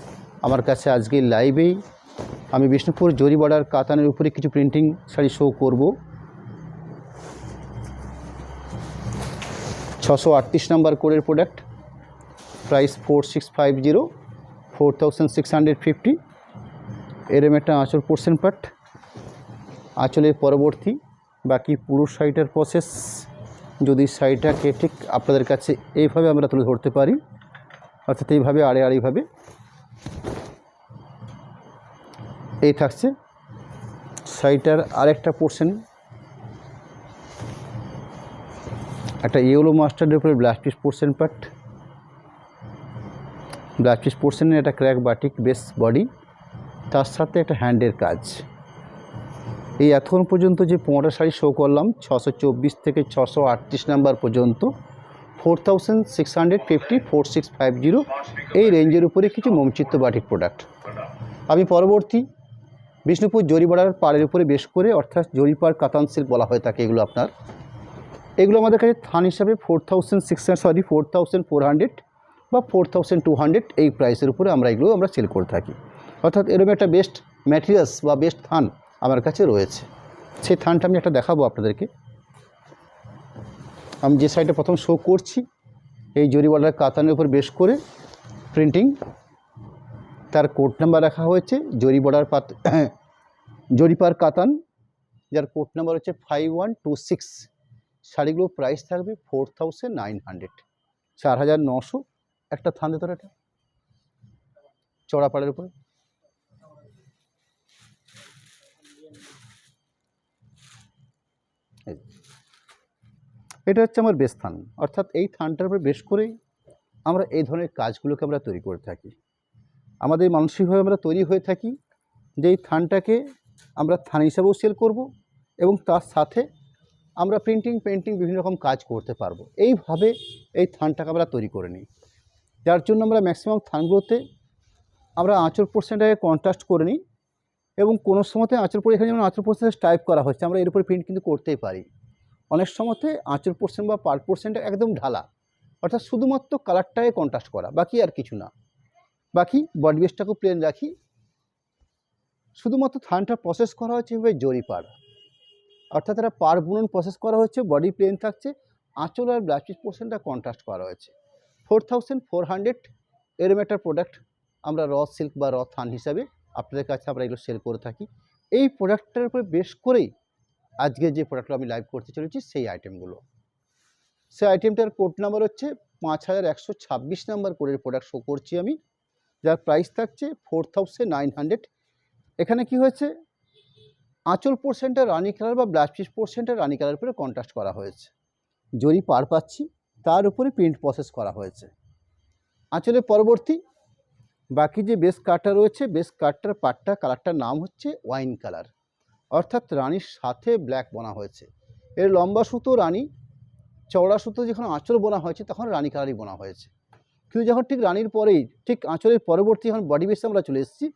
আমার কাছে আজকে লাইভেই আমি বিষ্ণুপুর জরি বর্ডার কাতানের উপরে কিছু প্রিন্টিং শাড়ি শো করব। 638 নাম্বার কোডের প্রোডাক্ট, প্রাইস 4650 4650। এরম একটা আঁচল পোর্শন পার্ট, আঁচলের পরবর্তী বাকি পুরো শাড়িটার প্রসেস যদি শাড়িটাকে ঠিক আপনাদের কাছে এইভাবে আমরা তুলে ধরতে পারি, অর্থাৎ এইভাবে আড়াইভাবে এই থাকছে শাড়িটার আরেকটা পোর্শন, একটা ইয়েলো মাস্টার্ডের উপরে blouse piece portion part, blouse piece পোর্শনের একটা ক্র্যাক বাটিক বেস বডি, তার সাথে একটা হ্যান্ডের কাজ। এই এতক্ষণ পর্যন্ত যে 15টা শাড়ি শো করলাম 624 থেকে 638 নাম্বার পর্যন্ত 4650 4650 এই রেঞ্জের উপরে কিছু মোমচিত্ত বাটিক প্রোডাক্ট। আমি পরবর্তী বিষ্ণুপুর জরি বর্ডার পাড়ের উপরে বেশ করে, অর্থাৎ জরিপাড় কাতান সিল্ক বলা হয়ে থাকে এগুলো আপনার, এগুলো আমাদের কাছে থান হিসাবে 4400 বা 4200 এই প্রাইসের উপরে আমরা সেল করে থাকি। অর্থাৎ এরকম একটা বেস্ট ম্যাটেরিয়ালস বা বেস্ট থান আমার কাছে রয়েছে। সেই থানটা আমি একটা দেখাবো আপনাদেরকে। আমি যে সাইডে প্রথম শো করছি এই জরি বর্ডার কাতানের উপর বেশ করে প্রিন্টিং, তার কোড নাম্বার রাখা হয়েছে জরিপাড় কাতান, যার কোড নাম্বার হচ্ছে 5126। শাড়িগুলো প্রাইস থাকবে 4900, 4900। একটা থান দিতে এটা চড়া পাড়ের উপরে, এটা হচ্ছে আমার বেশ থান। অর্থাৎ এই থানটার উপরে বেশ করেই আমরা এই ধরনের কাজগুলোকে আমরা তৈরি করে থাকি। আমাদের মানসিকভাবে আমরা তৈরি হয়ে থাকি যে এই থানটাকে আমরা থান হিসাবেও সেল করব এবং তার সাথে আমরা প্রিন্টিং পেন্টিং বিভিন্ন রকম কাজ করতে পারবো। এইভাবে এই থানটাকে আমরা তৈরি করে নিই, যার জন্য আমরা ম্যাক্সিমাম থানগুলোতে আমরা আঁচল পোর্শনটাকে কন্ট্রাস্ট করে নিই এবং কোনো সময়তে আঁচল পোর্শন, এখানে যেমন আঁচল পোর্শন টাইপ করা হচ্ছে, আমরা এর উপরে প্রিন্ট কিন্তু করতেই পারি। অনেক সময়তে আঁচল পোর্শন বা পার্ট পোর্শনটা একদম ঢালা, অর্থাৎ শুধুমাত্র কালারটাকে কন্ট্রাস্ট করা, বাকি আর কিছু না। বাকি বডি বেসটাকেও প্লেন রাখি, শুধুমাত্র থানটা প্রসেস করা হচ্ছে এভাবে জরিপাড়, অর্থাৎ এটা পার বুনন প্রসেস করা হচ্ছে, বডি প্লেন থাকছে, আঁচল আর ব্লাউজ পিস পোর্শনটা কন্ট্রাস্ট করা হয়েছে। 4400 এরম একটা প্রোডাক্ট আমরা র সিল্ক বা র থান হিসাবে আপনাদের কাছে আমরা এগুলো সেল করে থাকি। এই প্রোডাক্টটার উপরে বেশ করেই আজকে যে প্রোডাক্টটা আমি লাইভ করতে চলেছি সেই আইটেমগুলো, সেই আইটেমটার কোড নাম্বার হচ্ছে 5126 নাম্বার কোডের প্রোডাক্ট শো করছি আমি, যার প্রাইস থাকছে 4900। এখানে কি হয়েছে, আঁচল পোর্শনটা রানি কালার বা ব্লাউজ পিস পোর্শনটা রানি কালার উপরে কন্ট্রাস্ট করা হয়েছে, জরি পার পাচ্ছি, তার উপরে প্রিন্ট প্রসেস করা হয়েছে। আঁচলের পরবর্তী বাকি যে বেস কাটটা রয়েছে, বেস কাটটার পাটটা কালারটার নাম হচ্ছে ওয়াইন কালার, অর্থাৎ রানির সাথে ব্ল্যাক বোনা হয়েছে। এর লম্বা সুতো রানি, চওড়া সুতো যখন আঁচল বোনা হয়েছে তখন রানি কালারই বোনা হয়েছে। কিন্তু যখন ঠিক রানির পরেই ঠিক আঁচলের পরবর্তী যখন বডি বেসে আমরা চলে এসেছি,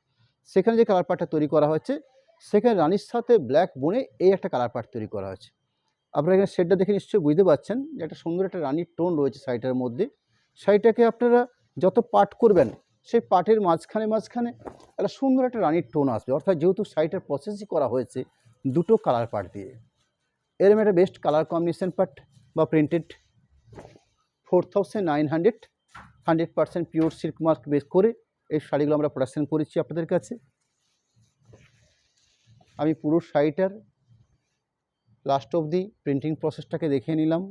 সেখানে যে কালার পাটটা তৈরি করা হয়েছে সেখানে রানির সাথে ব্ল্যাক বনে এই একটা কালার পাট তৈরি করা হয়েছে। আপনারা এখানে শেডটা দেখে নিশ্চয়ই বুঝতে পারছেন যে একটা সুন্দর একটা রানির টোন রয়েছে শাড়িটার মধ্যে। শাড়িটাকে আপনারা যত পাট করবেন সেই পাটের মাঝখানে মাঝখানে একটা সুন্দর একটা রানির টোন আসবে, অর্থাৎ যেহেতু শাড়িটার প্রসেসই করা হয়েছে দুটো কালার পাট দিয়ে। এরকম একটা বেস্ট কালার কম্বিনেশন পাট বা printed 4900 100% pure silk mark base করে এই শাড়িগুলো আমরা প্রোডাকশন করেছি আপনাদের কাছে। আমি পুরো শাড়িটার লাস্ট অবধি প্রিন্টিং প্রসেসটাকে দেখিয়ে নিলাম।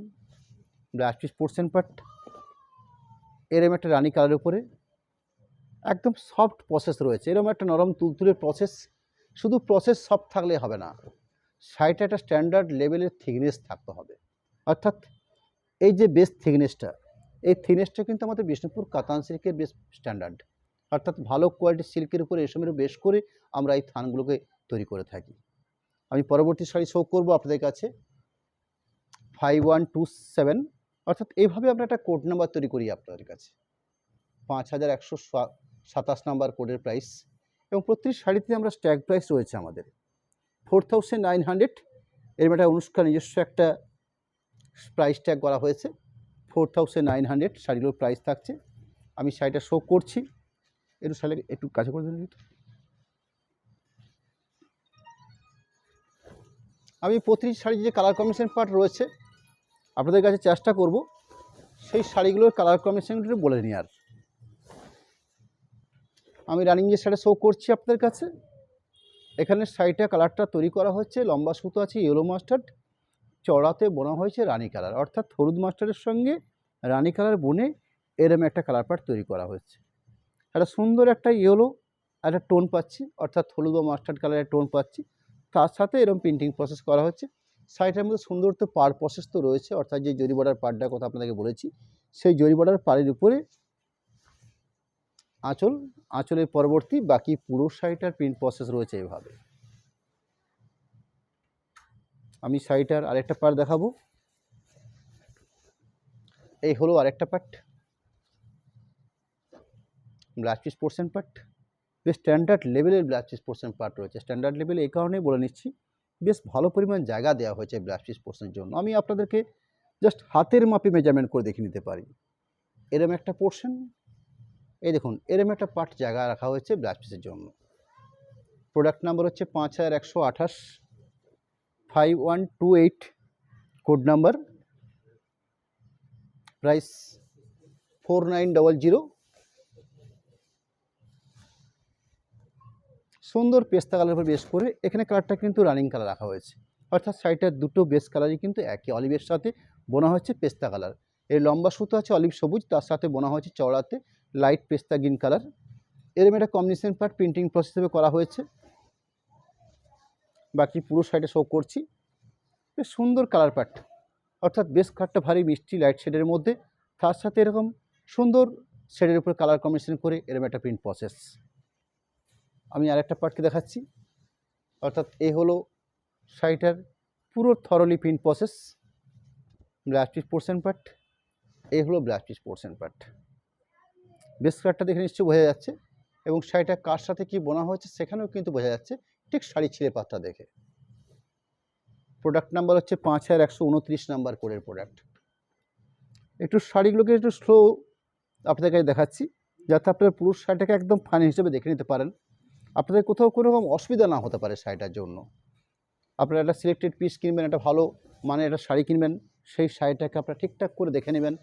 ব্লাউজ পিস পোর্শন পার্ট এরম একটা রানি কালারের উপরে একদম সফট প্রসেস রয়েছে, এরকম একটা নরম তুলতুলের প্রসেস। শুধু প্রসেস সফট থাকলে হবে না, শাড়িটা একটা স্ট্যান্ডার্ড লেভেলের থিকনেস থাকতে হবে। অর্থাৎ এই যে বেস থিকনেসটা, এই থিকনেসটা কিন্তু আমাদের বিষ্ণুপুর কাতান সিল্কের বেশ স্ট্যান্ডার্ড, অর্থাৎ ভালো কোয়ালিটির সিল্কের উপরে রেশমের বেশ করে আমরা এই থানগুলোকে তৈরি করে থাকি। আমি পরবর্তী শাড়ি শো করবো আপনাদের কাছে 5127, অর্থাৎ এইভাবে আমরা একটা কোড নাম্বার তৈরি করি আপনাদের কাছে। 5127 নাম্বার কোডের প্রাইস, এবং প্রত্যেক শাড়িতে আমরা স্ট্যাগ প্রাইস রয়েছে আমাদের 4900। এর একটা অনুষ্ঠান নিজস্ব একটা প্রাইস ট্যাগ করা হয়েছে 4900 শাড়িগুলোর প্রাইস থাকছে। আমি শাড়িটা শো করছি, একটু শাড়ি একটু কাছে করে দিন। আমি প্রতিটি শাড়ির যে কালার কম্বিনেশন পার্ট রয়েছে আপনাদের কাছে চেষ্টা করব সেই শাড়িগুলোর কালার কম্বিনেশনগুলো বলে নেওয়ার। আমি রানিং যে শাড়ি শো করছি আপনাদের কাছে, এখানে শাড়িটা কালারটা তৈরি করা হচ্ছে, লম্বা সুতো আছে ইয়েলো মাস্টার্ড, চড়াতে বোনা হয়েছে রানি কালার, অর্থাৎ হলুদ মাস্টার্ডের সঙ্গে রানি কালার বুনে এরম একটা কালার পার্ট তৈরি করা হয়েছে। একটা সুন্দর একটা ইয়েলো একটা টোন পাচ্ছি, অর্থাৎ হলুদ ও মাস্টার্ড কালারের টোন পাচ্ছি, তার সাথে এরকম প্রিন্টিং প্রসেস করা হচ্ছে। শাড়িটার মধ্যে সুন্দর তো পাড় প্রসেস তো রয়েছে, অর্থাৎ যে জরি বর্ডার পাড়টার কথা আপনাদেরকে বলেছি সেই জরি বর্ডার পাড়ের উপরে আঁচলের পরবর্তী বাকি পুরো শাড়িটার প্রিন্ট প্রসেস রয়েছে এভাবে। আমি শাড়িটার আরেকটা পার্ট দেখাবো, এই হলো আরেকটা part blouse piece portion part. বেশ স্ট্যান্ডার্ড লেভেলের ব্লাউজ পিস পোর্শন পার্ট রয়েছে। স্ট্যান্ডার্ড লেভেল এই কারণেই বলে নিচ্ছি, বেশ ভালো পরিমাণ জায়গা দেওয়া হয়েছে ব্লাউজ পিস পোর্শনের জন্য। আমি আপনাদেরকে জাস্ট হাতের মাপে মেজারমেন্ট করে দেখিয়ে নিতে পারি। এরম একটা পোর্শন, এই দেখুন এরম একটা পার্ট জায়গা রাখা হয়েছে ব্লাউজ পিসের জন্য। প্রোডাক্ট নাম্বার হচ্ছে 5128 5128 কোড নাম্বার, প্রাইস 4900। সুন্দর পেস্তা কালারের উপর বেস করে এখানে কালারটা কিন্তু রানিং কালার রাখা হয়েছে, অর্থাৎ শাড়িটার দুটো বেস কালারই কিন্তু একই, অলিভের সাথে বোনা হচ্ছে পেস্তা কালার। এর লম্বা সুতো আছে অলিভ সবুজ, তার সাথে বোনা হয়েছে চওড়াতে লাইট পেস্তা গ্রিন কালার। এরম একটা কম্বিনেশন পার্ট প্রিন্টিং প্রসেস হিসেবে করা হয়েছে। বাকি পুরো শাড়িটা শো করছি, বেশ সুন্দর কালার পার্ট, অর্থাৎ বেশ কালারটা ভারী মিষ্টি লাইট শেডের মধ্যে, তার সাথে এরকম সুন্দর শেডের উপর কালার কম্বিনেশন করে এরকম একটা প্রিন্ট প্রসেস। আমি আরেকটা পার্টকে দেখাচ্ছি, অর্থাৎ এই হলো শাড়িটার পুরো thoroughly print process blouse piece portion part, এই হলো ব্লাউজ পিস পোর্শন পার্ট। বেশ কালারটা দেখে নিশ্চয়ই বোঝা যাচ্ছে, এবং শাড়িটা কার সাথে কি বোনা হয়েছে সেখানেও কিন্তু বোঝা যাচ্ছে ঠিক শাড়ি ছিঁড়ে পাতটা দেখে। প্রোডাক্ট নাম্বার হচ্ছে 5129 নাম্বার কোডের প্রোডাক্ট। একটু শাড়িগুলোকে একটু স্লো আপনাদের কাছে দেখাচ্ছি, যাতে আপনারা পুরো শাড়িটাকে একদম ফানি হিসেবে দেখে নিতে পারেন, আপনাদের কোথাও কোনো রকম অসুবিধা না হতে পারে শাড়িটার জন্য। আপনারা একটা সিলেক্টেড পিস কিনবেন, একটা ভালো মানে একটা শাড়ি কিনবেন, সেই শাড়িটাকে আপনারা ঠিকঠাক করে দেখে নেবেন,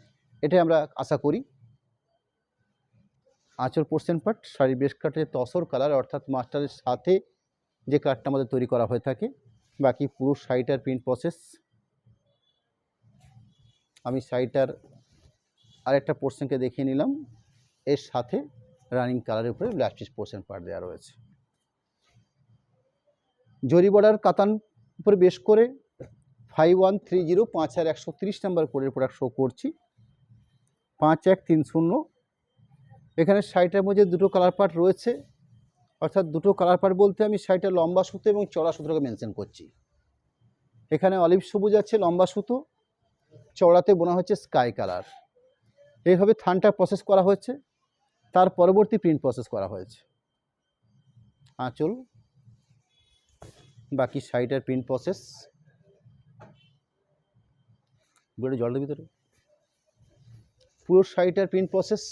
এটাই আমরা আশা করি। আঁচল পোর্শন পার্ট শাড়ির বেশ কাটের তসর কালার, অর্থাৎ মাস্টারের সাথে যে কালারটা আমাদের তৈরি করা হয়ে থাকে। বাকি পুরো শাড়িটার প্রিন্ট প্রসেস। আমি শাড়িটার আরেকটা পোর্শনকে দেখিয়ে নিলাম, এর সাথে রানিং কালারের উপরে ব্লাউজ পিস পোর্শন পার্ট দেওয়া রয়েছে। জরি বর্ডার কাতান উপরে বেশ করে 5130 5130 নাম্বার কোডের প্রোডাক্ট শো করছি 5130। এখানে শাড়িটার মধ্যে দুটো কালার পার্ট রয়েছে, অর্থাৎ দুটো কালার পার্ট বলতে আমি শাড়িটা লম্বা সুতো এবং চড়া সুতোকে মেনশন করছি। এখানে অলিভ সবুজ আছে লম্বা সুতো, চওড়াতে বোনা হচ্ছে স্কাই কালার। এইভাবে থানটা প্রসেস করা হয়েছে, তার পরবর্তী প্রিন্ট প্রসেস করা হয়েছে। আঁচল, বাকি শাড়িটার প্রিন্ট প্রসেস। বুড়ো জলটা ভিতরে পুরো শাড়িটার print process,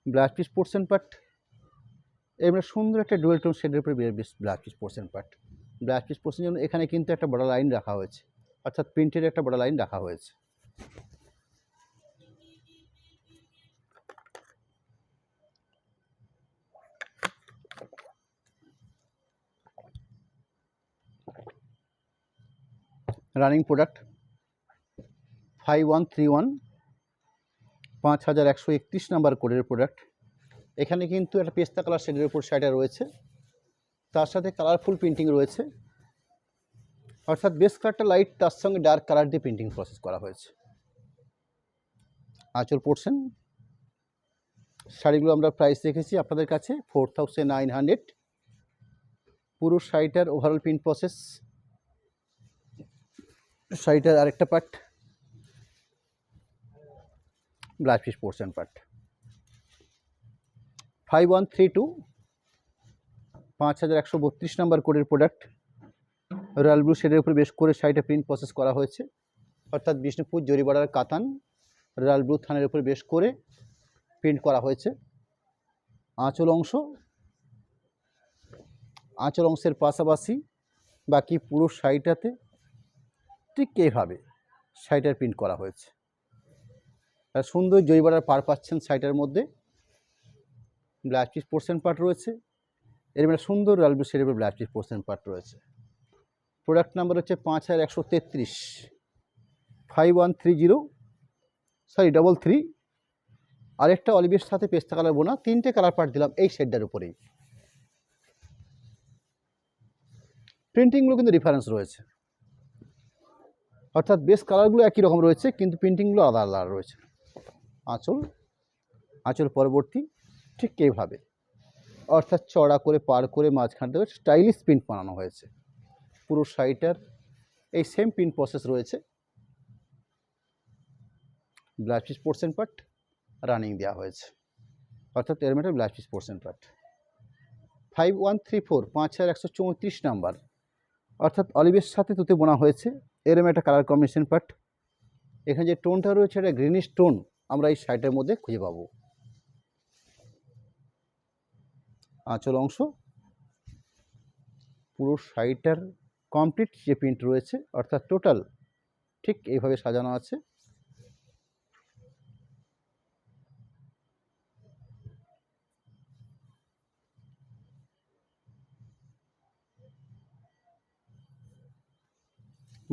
blouse piece portion part, এবার সুন্দর একটা ডুয়েল টোন শেডের উপরে blouse piece portion part. Blouse piece portion জন্য এখানে কিন্তু একটা বড় লাইন রাখা হয়েছে, অর্থাৎ প্রিন্টের একটা বড় লাইন রাখা হয়েছে। রানিং প্রোডাক্ট 5131, 5131 নাম্বার কোডের প্রোডাক্ট। এখানে কিন্তু একটা পেস্তা কালার শেডের উপর শাড়িটা রয়েছে, তার সাথে কালারফুল প্রিন্টিং রয়েছে, অর্থাৎ বেস কালারটা লাইট, তার সঙ্গে ডার্ক কালার দিয়ে প্রিন্টিং প্রসেস করা হয়েছে। আঁচল পোর্শন, শাড়িগুলো আমরা প্রাইস রেখেছি আপনাদের কাছে 4900। পুরো শাড়িটার ওভারঅল প্রিন্ট প্রসেস, শাড়িটার আরেকটা part blouse piece portion part. 5132, 5132 number কোডের প্রোডাক্ট। রয়্যাল ব্লু শেডের উপর বেশ করে শাড়িটা প্রিন্ট প্রসেস করা হয়েছে, অর্থাৎ বিষ্ণুপুর জরিবাড়ার কাতান রয়্যাল ব্লু থানের উপর বেশ করে প্রিন্ট করা হয়েছে। আঁচল অংশ, আঁচল অংশের পাশাপাশি বাকি পুরো শাড়িটাতে ঠিক এইভাবে শাড়িটার প্রিন্ট করা হয়েছে। আর সুন্দর জরিবাড়ার পার পাচ্ছেন শাড়িটার মধ্যে। ব্লাউজ পিস পোর্শন পার্ট রয়েছে, এর মানে সুন্দর রয়্যাল ব্লু শেডের উপর ব্লাউজ পিস পোর্শন পার্ট রয়েছে। প্রোডাক্ট নাম্বার হচ্ছে 5133, 5130, সরি 33। আরেকটা অলিভের সাথে পেস্তা কালার বোনা, তিনটে কালার পার্ট দিলাম এই শেডটার উপরেই। প্রিন্টিংগুলো কিন্তু ডিফারেন্স রয়েছে, অর্থাৎ বেস কালারগুলো একই রকম রয়েছে কিন্তু প্রিন্টিংগুলো আলাদা আলাদা রয়েছে। আঁচল, আঁচল পরবর্তী ঠিক এইভাবে, অর্থাৎ চড়া করে পার করে মাঝখান থেকে স্টাইলিশ প্রিন্ট বানানো হয়েছে। পুরো শাড়িটার এই সেম প্রিন্ট প্রসেস রয়েছে। Blouse piece portion part running দেওয়া হয়েছে, অর্থাৎ এর মেটা blouse piece portion part. 5134, 5134 number, অর্থাৎ অলিভের সাথে তুতে বোনা হয়েছে, এরম একটা কালার কম্বিনেশন পার্ট। এখানে যে টোনটা রয়েছে এটা গ্রিনিশ টোন আমরা এই শাড়িটার মধ্যে খুঁজে পাবো। আঁচল অংশ, পুরো শাড়িটার কমপ্লিট যে প্রিন্ট রয়েছে, অর্থাৎ টোটাল ঠিক এইভাবে সাজানো আছে।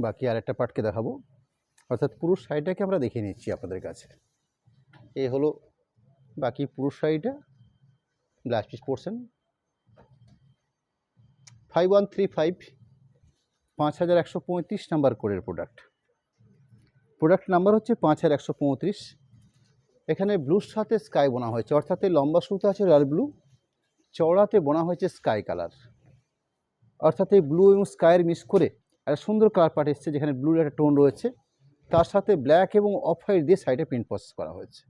বাকি আরেকটা পার্টকে দেখাবো, অর্থাৎ পুরো শাড়িটাকে আমরা দেখে নিচ্ছি আপনাদের কাছে। এই হলো বাকি পুরো শাড়িটা, ব্লাউজ পিস পোর্শন। 5135, 5135 নাম্বার কোডের প্রোডাক্ট। প্রোডাক্ট নাম্বার হচ্ছে 5135। এখানে ব্লুর সাথে স্কাই বোনা হয়েছে, অর্থাৎ এই লম্বা সুতো আছে রয়্যাল ব্লু, চওড়াতে বোনা হয়েছে স্কাই কালার, অর্থাৎ এই ব্লু এবং স্কাইয়ের মিক্স করে একটা সুন্দর কালার পার্ট এসছে, যেখানে ব্লুর একটা টোন রয়েছে, তার সাথে ব্ল্যাক এবং অফ হোয়াইট দিয়ে সাইডে প্রিন্ট প্রসেস করা হয়েছে।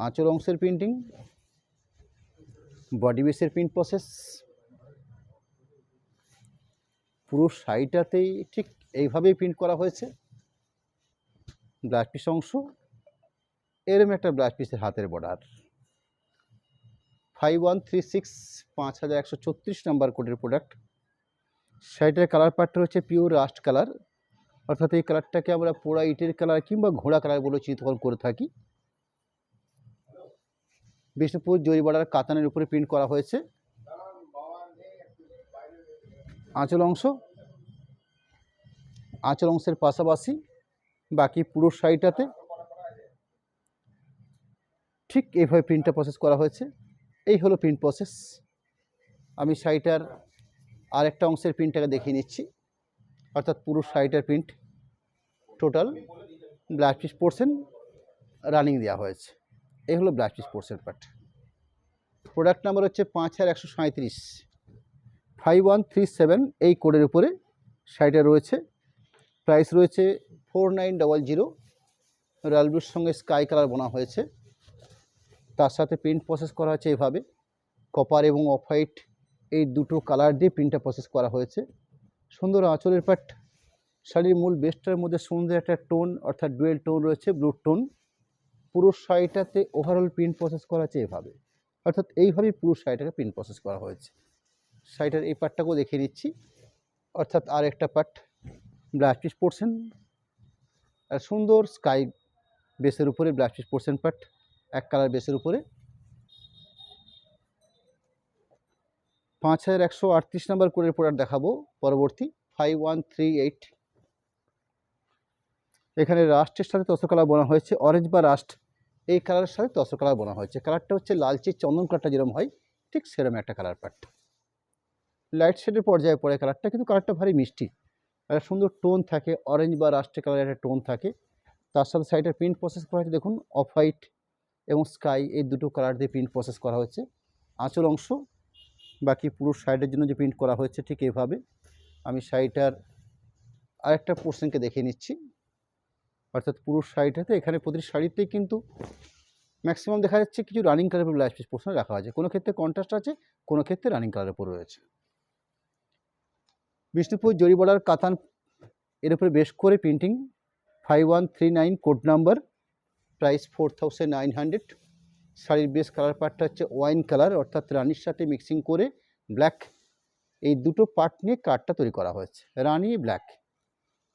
আঁচল অংশের প্রিন্টিং, বডি বেসের প্রিন্ট প্রসেস, পুরো শাড়িটাতেই ঠিক এইভাবেই প্রিন্ট করা হয়েছে। ব্লাউজ পিস অংশ, এরম একটা ব্লাউজ পিসের হাতের বর্ডার। 5136, 5134 নাম্বার কোডের প্রোডাক্ট। শাড়িটার কালার পার্টটা হচ্ছে পিওর রাস্ট কালার, অর্থাৎ এই কালারটাকে আমরা পোড়া ইটের কালার কিংবা ঘোড়া কালার বলে চিত্রকরণ করে থাকি। বিষ্ণুপুর জরিবাড়ার কাতানের উপরে প্রিন্ট করা হয়েছে। আঁচল অংশ, আঁচল অংশের পাশাপাশি বাকি পুরো শাড়িটাতে ঠিক এইভাবে প্রিন্টটা প্রসেস করা হয়েছে। এই হলো প্রিন্ট প্রসেস। আমি শাড়িটার আরেকটা অংশের প্রিন্টটাকে দেখিয়ে নিচ্ছি, অর্থাৎ পুরো শাড়িটার print total blouse piece portion running দেওয়া হয়েছে। এই হলো blouse piece portion part. Product number হচ্ছে 5137, 5137 এই কোডের উপরে শাড়িটা রয়েছে। প্রাইস রয়েছে 4900। রয়্যাল ব্লুর সঙ্গে স্কাই কালার বোনা হয়েছে, তার সাথে প্রিন্ট প্রসেস করা হয়েছে এভাবে, কপার এবং অফ হোয়াইট এই দুটো কালার দিয়ে প্রিন্টটা প্রসেস করা হয়েছে। সুন্দর আঁচলের পাট, শাড়ির মূল বেসটার মধ্যে সুন্দর একটা টোন অর্থাৎ ডুয়েল টোন রয়েছে, ব্লু টোন। পুরো শাড়িটাতে ওভারঅল প্রিন্ট প্রসেস করা আছে এভাবে, অর্থাৎ এইভাবেই পুরো শাড়িটাকে প্রিন্ট প্রসেস করা হয়েছে। শাড়িটার এই পার্টটাকেও দেখিয়ে নিচ্ছি, অর্থাৎ আর একটা পার্ট ব্লাউজ পিস পোর্শন, আর সুন্দর স্কাই বেসের উপরে ব্লাউজ পিস পোর্শন পার্ট, এক কালার বেসের উপরে। 5138 নাম্বার কোডের প্রোডাক্ট দেখাবো পরবর্তী 5138। এখানে রাস্টের সাথে তসর কালার বোনা হয়েছে, অরেঞ্জ বা রাস্ট এই কালারের সাথে তসর কালার বোনা হয়েছে। কালারটা হচ্ছে লালচে চন্দন কালারটা যেরকম হয় ঠিক সেরকম একটা কালার পার্ট, লাইট শেডের পর্যায়ে পড়ে কালারটা, কিন্তু কালারটা ভারী মিষ্টি, একটা সুন্দর টোন থাকে, অরেঞ্জ বা রাস্টের কালারের একটা টোন থাকে। তার সাথে সাইডের প্রিন্ট প্রসেস করা হয়েছে, দেখুন অফ হোয়াইট এবং স্কাই এই দুটো কালার দিয়ে প্রিন্ট প্রসেস করা হয়েছে। আঁচল অংশ বাকি পুরো সাইডের জন্য যে প্রিন্ট করা হয়েছে ঠিক এভাবে। আমি শাড়িটার আরেকটা পোর্শনকে দেখিয়ে নিচ্ছি, অর্থাৎ পুরো শাড়িটাতে এখানে প্রতিটি শাড়িতেই কিন্তু ম্যাক্সিমাম দেখা যাচ্ছে কিছু রানিং কালারের ব্লাউজ পিস পোর্শন রাখা আছে, কোনো ক্ষেত্রে কন্ট্রাস্ট আছে, কোনো ক্ষেত্রে রানিং কালারের উপর রয়েছে। বিষ্ণুপুর জরি বর্ডার কাতান এর উপরে বেশ করে প্রিন্টিং, 5139 কোড নাম্বার, প্রাইস 4900। শাড়ির বেস কালার পার্টটা হচ্ছে ওয়াইন কালার, অর্থাৎ রানির সাথে মিক্সিং করে ব্ল্যাক, এই দুটো পার্ট নিয়ে কার্ডটা তৈরি করা হয়েছে, রানি ব্ল্যাক।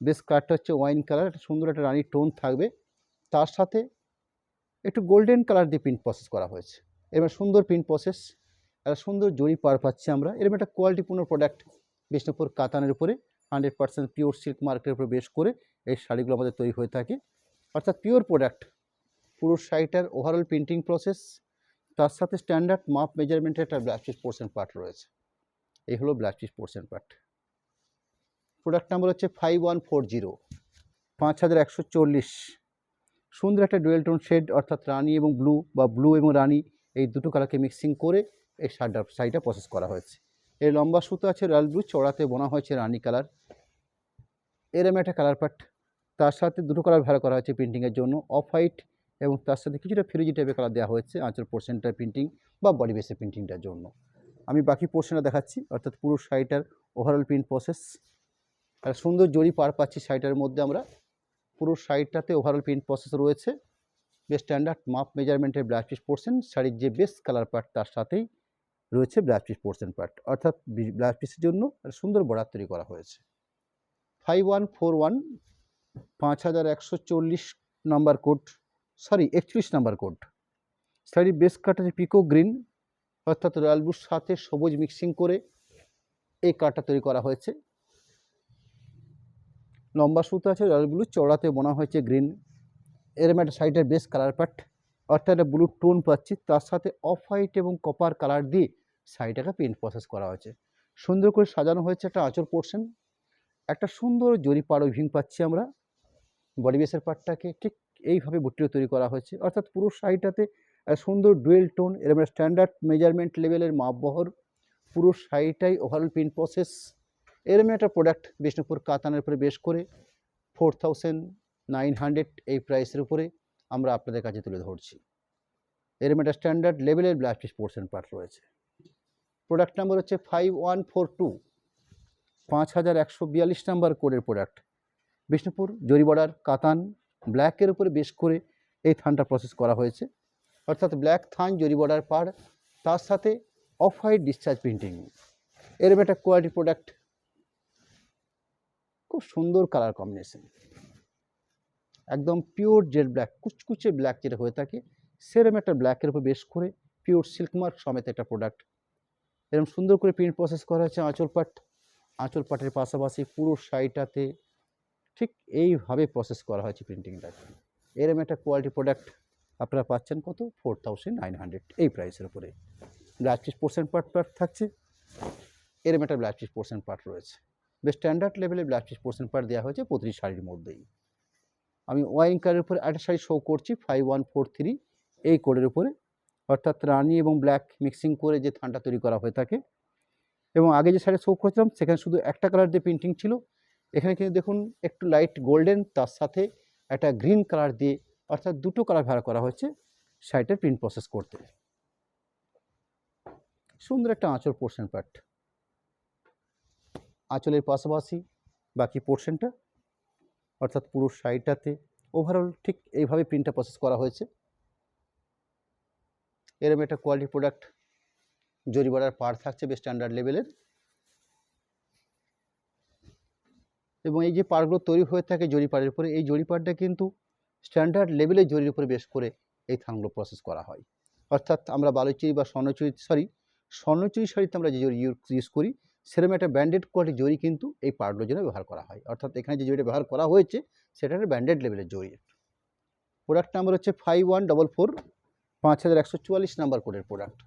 বেস কালারটা হচ্ছে ওয়াইন কালার, একটা সুন্দর একটা রানির টোন থাকবে, তার সাথে একটু গোল্ডেন কালার দিয়ে প্রিন্ট প্রসেস করা হয়েছে। এবার সুন্দর প্রিন্ট প্রসেস, একটা সুন্দর জরি পার পাচ্ছি আমরা। এরকম একটা কোয়ালিটিপূর্ণ প্রোডাক্ট বিষ্ণুপুর কাতানের উপরে 100% পিওর সিল্ক মার্কেটের উপরে বেশ করে এই শাড়িগুলো আমাদের তৈরি হয়ে থাকে, অর্থাৎ পিওর প্রোডাক্ট। পুরো শাড়িটার ওভারঅল প্রিন্টিং প্রসেস, তার সাথে স্ট্যান্ডার্ড মাপ মেজারমেন্টের একটা ব্লাউজ পিস পোর্শন পার্ট রয়েছে। এই হলো blouse piece portion part. Product number হচ্ছে 5140, 5140। সুন্দর একটা ডুয়েল টোন শেড, অর্থাৎ রানি এবং ব্লু বা ব্লু এবং রানি এই দুটো কালারকে মিক্সিং করে এই শাড়িটা প্রসেস করা হয়েছে। এর লম্বা সুতো আছে রয়্যাল ব্লু, চড়াতে বোনা হয়েছে রানি কালার, এরম একটা কালার পার্ট। তার সাথে দুটো কালার ভাড়া করা হয়েছে প্রিন্টিংয়ের জন্য, অফ হোয়াইট এবং তার সাথে কিছুটা ফিরোজি টাইপের কালার দেওয়া হয়েছে আঁচল পোর্শনটার প্রিন্টিং বা বডি বেসের প্রিন্টিংটার জন্য। আমি বাকি পোর্শনটা দেখাচ্ছি, অর্থাৎ পুরো শাড়িটার ওভারঅল প্রিন্ট প্রসেস। আর সুন্দর জরি পার পাচ্ছি শাড়িটার মধ্যে আমরা, পুরো শাড়িটাতে ওভারঅল প্রিন্ট প্রসেস রয়েছে। বেশ স্ট্যান্ডার্ড মাপ মেজারমেন্টের ব্লাউজ পিস পোর্শন, শাড়ির যে বেস কালার পার্ট তার সাথেই রয়েছে ব্লাউজ পিস পোর্শন পার্ট, অর্থাৎ ব্লাউজ পিসের জন্য সুন্দর বর্ডার তৈরি করা হয়েছে। 5141, 5140 নাম্বার কোড, 41 নাম্বার কোড। শাড়ির বেস কাট আছে পিকো গ্রিন, অর্থাৎ রয়্যাল ব্লুর সাথে সবুজ মিক্সিং করে এই কাটটা তৈরি করা হয়েছে। লম্বা সুতো আছে রয়্যাল ব্লু, চড়াতে বোনা হয়েছে গ্রিন। এরম একটা শাড়িটার বেস কালার পার্ট, অর্থাৎ একটা ব্লু টোন পাচ্ছি, তার সাথে অফ হোয়াইট এবং কপার কালার দিয়ে শাড়িটাকে প্রিন্ট প্রসেস করা হয়েছে। সুন্দর করে সাজানো হয়েছে একটা আঁচল পোর্শন, একটা সুন্দর জরি পাড় উইভিং পাচ্ছি আমরা। বডি বেসের পার্টটাকে ঠিক এইভাবে বুটিও তৈরি করা হয়েছে, অর্থাৎ পুরো শাড়িটাতে সুন্দর ডুয়েল টোন, এরকম স্ট্যান্ডার্ড মেজারমেন্ট লেভেলের মাপবহর পুরো শাড়িটাই ওভারঅল প্রিন্ট প্রসেস। এরকম একটা প্রোডাক্ট বিষ্ণুপুর কাতানের উপরে বেশ করে 4900 এই প্রাইসের উপরে আমরা আপনাদের কাছে তুলে ধরছি। এরকম একটা স্ট্যান্ডার্ড লেভেলের ব্লাউজ পিস পোর্শন পার্ট রয়েছে। প্রোডাক্ট নাম্বার হচ্ছে 5142, 5142 নাম্বার কোডের প্রোডাক্ট। বিষ্ণুপুর জরি বর্ডার কাতান ব্ল্যাকের উপরে বেশ করে এই থানটা প্রসেস করা হয়েছে, অর্থাৎ ব্ল্যাক থান জরি বর্ডার পার, তার সাথে অফ হোয়াইট ডিসচার্জ প্রিন্টিং। এরকম একটা কোয়ালিটি প্রোডাক্ট, খুব সুন্দর কালার কম্বিনেশন, একদম পিওর জেড ব্ল্যাক, কুচকুচে ব্ল্যাক যেটা হয়ে থাকে সেরকম একটা ব্ল্যাকের উপর বেশ করে পিওর সিল্ক মার্ক সমেত একটা প্রোডাক্ট। এরকম সুন্দর করে প্রিন্ট প্রসেস করা হয়েছে আঁচল পাট, আঁচল পাটের পাশাপাশি পুরো শাড়িটাতে ঠিক এইভাবে প্রসেস করা হয়েছে প্রিন্টিংটাকে। এরকম একটা কোয়ালিটি প্রোডাক্ট আপনারা পাচ্ছেন কত, 4900 এই প্রাইসের উপরে। ব্লাউজ পিস পোর্শন পার্ট থাকছে, এরকম একটা ব্লাউজ পিস পোর্শন পার্ট রয়েছে। বেশ স্ট্যান্ডার্ড লেভেলে ব্লাউজ পিস পোর্শন পার্ট দেওয়া হয়েছে প্রতিটি শাড়ির মধ্যেই। আমি ওয়াইন কালারের উপরে একটা শাড়ি শো করছি 5143 এই কোডের উপরে, অর্থাৎ রানি এবং ব্ল্যাক মিক্সিং করে যে থানটা তৈরি করা হয়ে থাকে। এবং আগে যে শাড়ি শো করেছিলাম সেখানে শুধু একটা কালার দিয়ে প্রিন্টিং ছিল, এখানে কিন্তু দেখুন একটু লাইট গোল্ডেন, তার সাথে একটা গ্রিন কালার দিয়ে, অর্থাৎ দুটো কালার ভাড়া করা হয়েছে শাড়িটার প্রিন্ট প্রসেস করতে। সুন্দর একটা আঁচল পোর্শন পার্ট, আঁচলের পাশাপাশি বাকি পোর্শনটা অর্থাৎ পুরো শাড়িটাতে ওভারঅল ঠিক এইভাবে প্রিন্টটা প্রসেস করা হয়েছে। এরকম একটা কোয়ালিটি প্রোডাক্ট জরি বর্ডার পাড় থাকছে বেশ স্ট্যান্ডার্ড লেভেলের, এবং এই যে পাড়গুলো তৈরি হয়ে থাকে জরি পাড়ের উপরে, এই জরি পাড়টা কিন্তু স্ট্যান্ডার্ড লেভেলের জরির উপরে বেশ করে এই থানগুলো প্রসেস করা হয়। অর্থাৎ আমরা বালুচুরি বা স্বর্ণচুরি শাড়িতে আমরা যে জরি ইউজ করি, সেরকম একটা ব্র্যান্ডেড কোয়ালিটির জরি কিন্তু এই পাড়গুলোর জন্য ব্যবহার করা হয়। অর্থাৎ এখানে যে জরিটা ব্যবহার করা হয়েছে সেটা একটা ব্র্যান্ডেড লেভেলের জরি। প্রোডাক্ট নাম্বার হচ্ছে 5144, 5144 নাম্বার কোডের প্রোডাক্ট।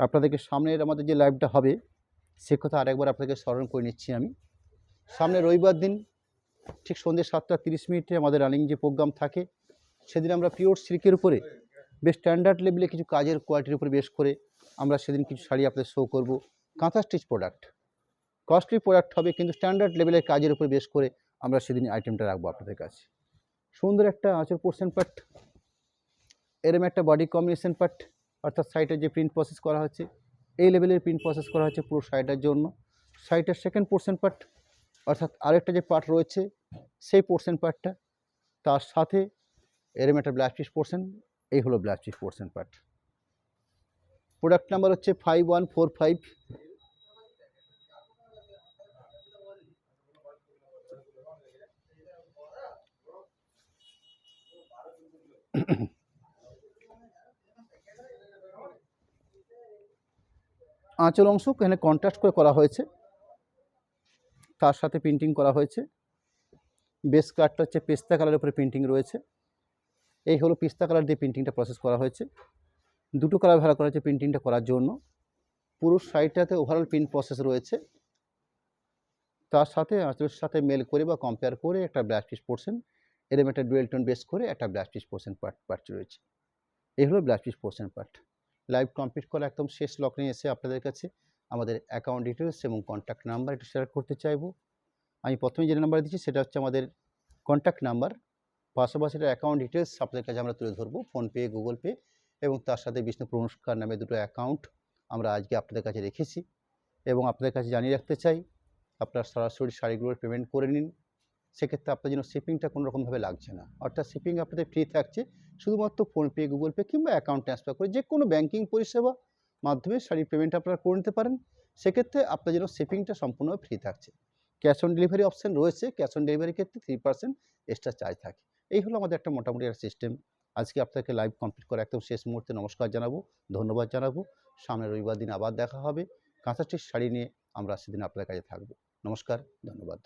আপনাদেরকে সামনের আমাদের যে লাইভটা হবে সে কথা আরেকবার আপনাদেরকে স্মরণ করে নিচ্ছি আমি। সামনে রবিবার দিন ঠিক সন্ধ্যে 7:30 আমাদের রানিং যে প্রোগ্রাম থাকে, সেদিন আমরা পিওর সিল্কের উপরে বেশ স্ট্যান্ডার্ড লেভেলে কিছু কাজের কোয়ালিটির উপরে বেশ করে আমরা সেদিন কিছু শাড়ি আপনাদের শো করব। কাঁথা স্টিচ প্রোডাক্ট, কস্টলি প্রোডাক্ট হবে কিন্তু স্ট্যান্ডার্ড লেভেলের কাজের উপরে বেশ করে আমরা সেদিন আইটেমটা রাখবো আপনাদের কাছে। সুন্দর একটা আঁচল পোর্শন পার্ট, এরম একটা বডি কম্বিনেশন পার্ট, অর্থাৎ শাড়িটার যে প্রিন্ট প্রসেস করা হচ্ছে এই লেভেলের প্রিন্ট প্রসেস করা হচ্ছে পুরো শাড়িটার জন্য। শাড়িটার সেকেন্ড পোর্শন পার্ট, অর্থাৎ আরেকটা যে পার্ট রয়েছে সেই পোর্শন পার্টটা, তার সাথে এরম একটা ব্লাউজ পিস পোর্শন, এই হলো blouse piece portion part. Product number হচ্ছে 5145। আঁচল অংশ এখানে কন্ট্রাস্ট করে করা হয়েছে, তার সাথে প্রিন্টিং করা হয়েছে। বেস কালারটা হচ্ছে পেস্তা কালারের উপরে প্রিন্টিং রয়েছে। এই হলো পেস্তা কালার দিয়ে প্রিন্টিংটা প্রসেস করা হয়েছে। দুটো কালার ব্যবহার করা হয়েছে প্রিন্টিংটা করার জন্য। পুরো শাড়িটাতে ওভারঅল প্রিন্ট প্রসেস রয়েছে, তার সাথে আঁচলের সাথে মেল করে বা কম্পেয়ার করে একটা ব্লাউজ পিস পোর্শন, এরকম একটা ডুয়েল টোন বেস করে একটা ব্লাউজ পিস পোর্শন পার্ট রয়েছে। এই হলো blouse piece portion part. Live complete করে একদম শেষ লগ্নে এসে আপনাদের কাছে আমাদের অ্যাকাউন্ট ডিটেলস এবং কন্ট্যাক্ট নাম্বার একটু শেয়ার করতে চাইবো। আমি প্রথমে যে নাম্বার দিচ্ছি সেটা হচ্ছে আমাদের কন্ট্যাক্ট নাম্বার, পাশাপাশি অ্যাকাউন্ট ডিটেলস আপনাদের কাছে আমরা তুলে ধরবো, ফোনপে, গুগল পে এবং তার সাথে বিষ্ণুপুর অনুষ্কার নামে দুটো অ্যাকাউন্ট আমরা আজকে আপনাদের কাছে রেখেছি। এবং আপনাদের কাছে জানিয়ে রাখতে চাই, আপনার সরাসরি শাড়িগুলোর পেমেন্ট করে নিন, সেক্ষেত্রে আপনার জন্য শিপিংটা কোনো রকমভাবে লাগছে না। অর্থাৎ শিপিং আপনাদের ফ্রি থাকছে, শুধুমাত্র ফোনপে, গুগল পে কিংবা অ্যাকাউন্ট ট্রান্সফার করে যে কোনো ব্যাঙ্কিং পরিষেবা মাধ্যমে শাড়ির পেমেন্ট আপনারা করে নিতে পারেন। সেক্ষেত্রে আপনার জন্য শিপিংটা সম্পূর্ণভাবে ফ্রি থাকছে। ক্যাশ অন ডেলিভারি অপশান রয়েছে, ক্যাশ অন ডেলিভারির ক্ষেত্রে 3% এক্সট্রা চার্জ থাকে। এই হলো আমাদের একটা মোটামুটি একটা সিস্টেম। আজকে আপনাকে লাইভ কমপ্লিট করে একদম শেষ মুহূর্তে নমস্কার জানাবো, ধন্যবাদ জানাবো। সামনের রবিবার দিন আবার দেখা হবে। কাঁথা স্টিচ শাড়ি নিয়ে আমরা সেদিন আপনাদের কাছে থাকবো। নমস্কার, ধন্যবাদ।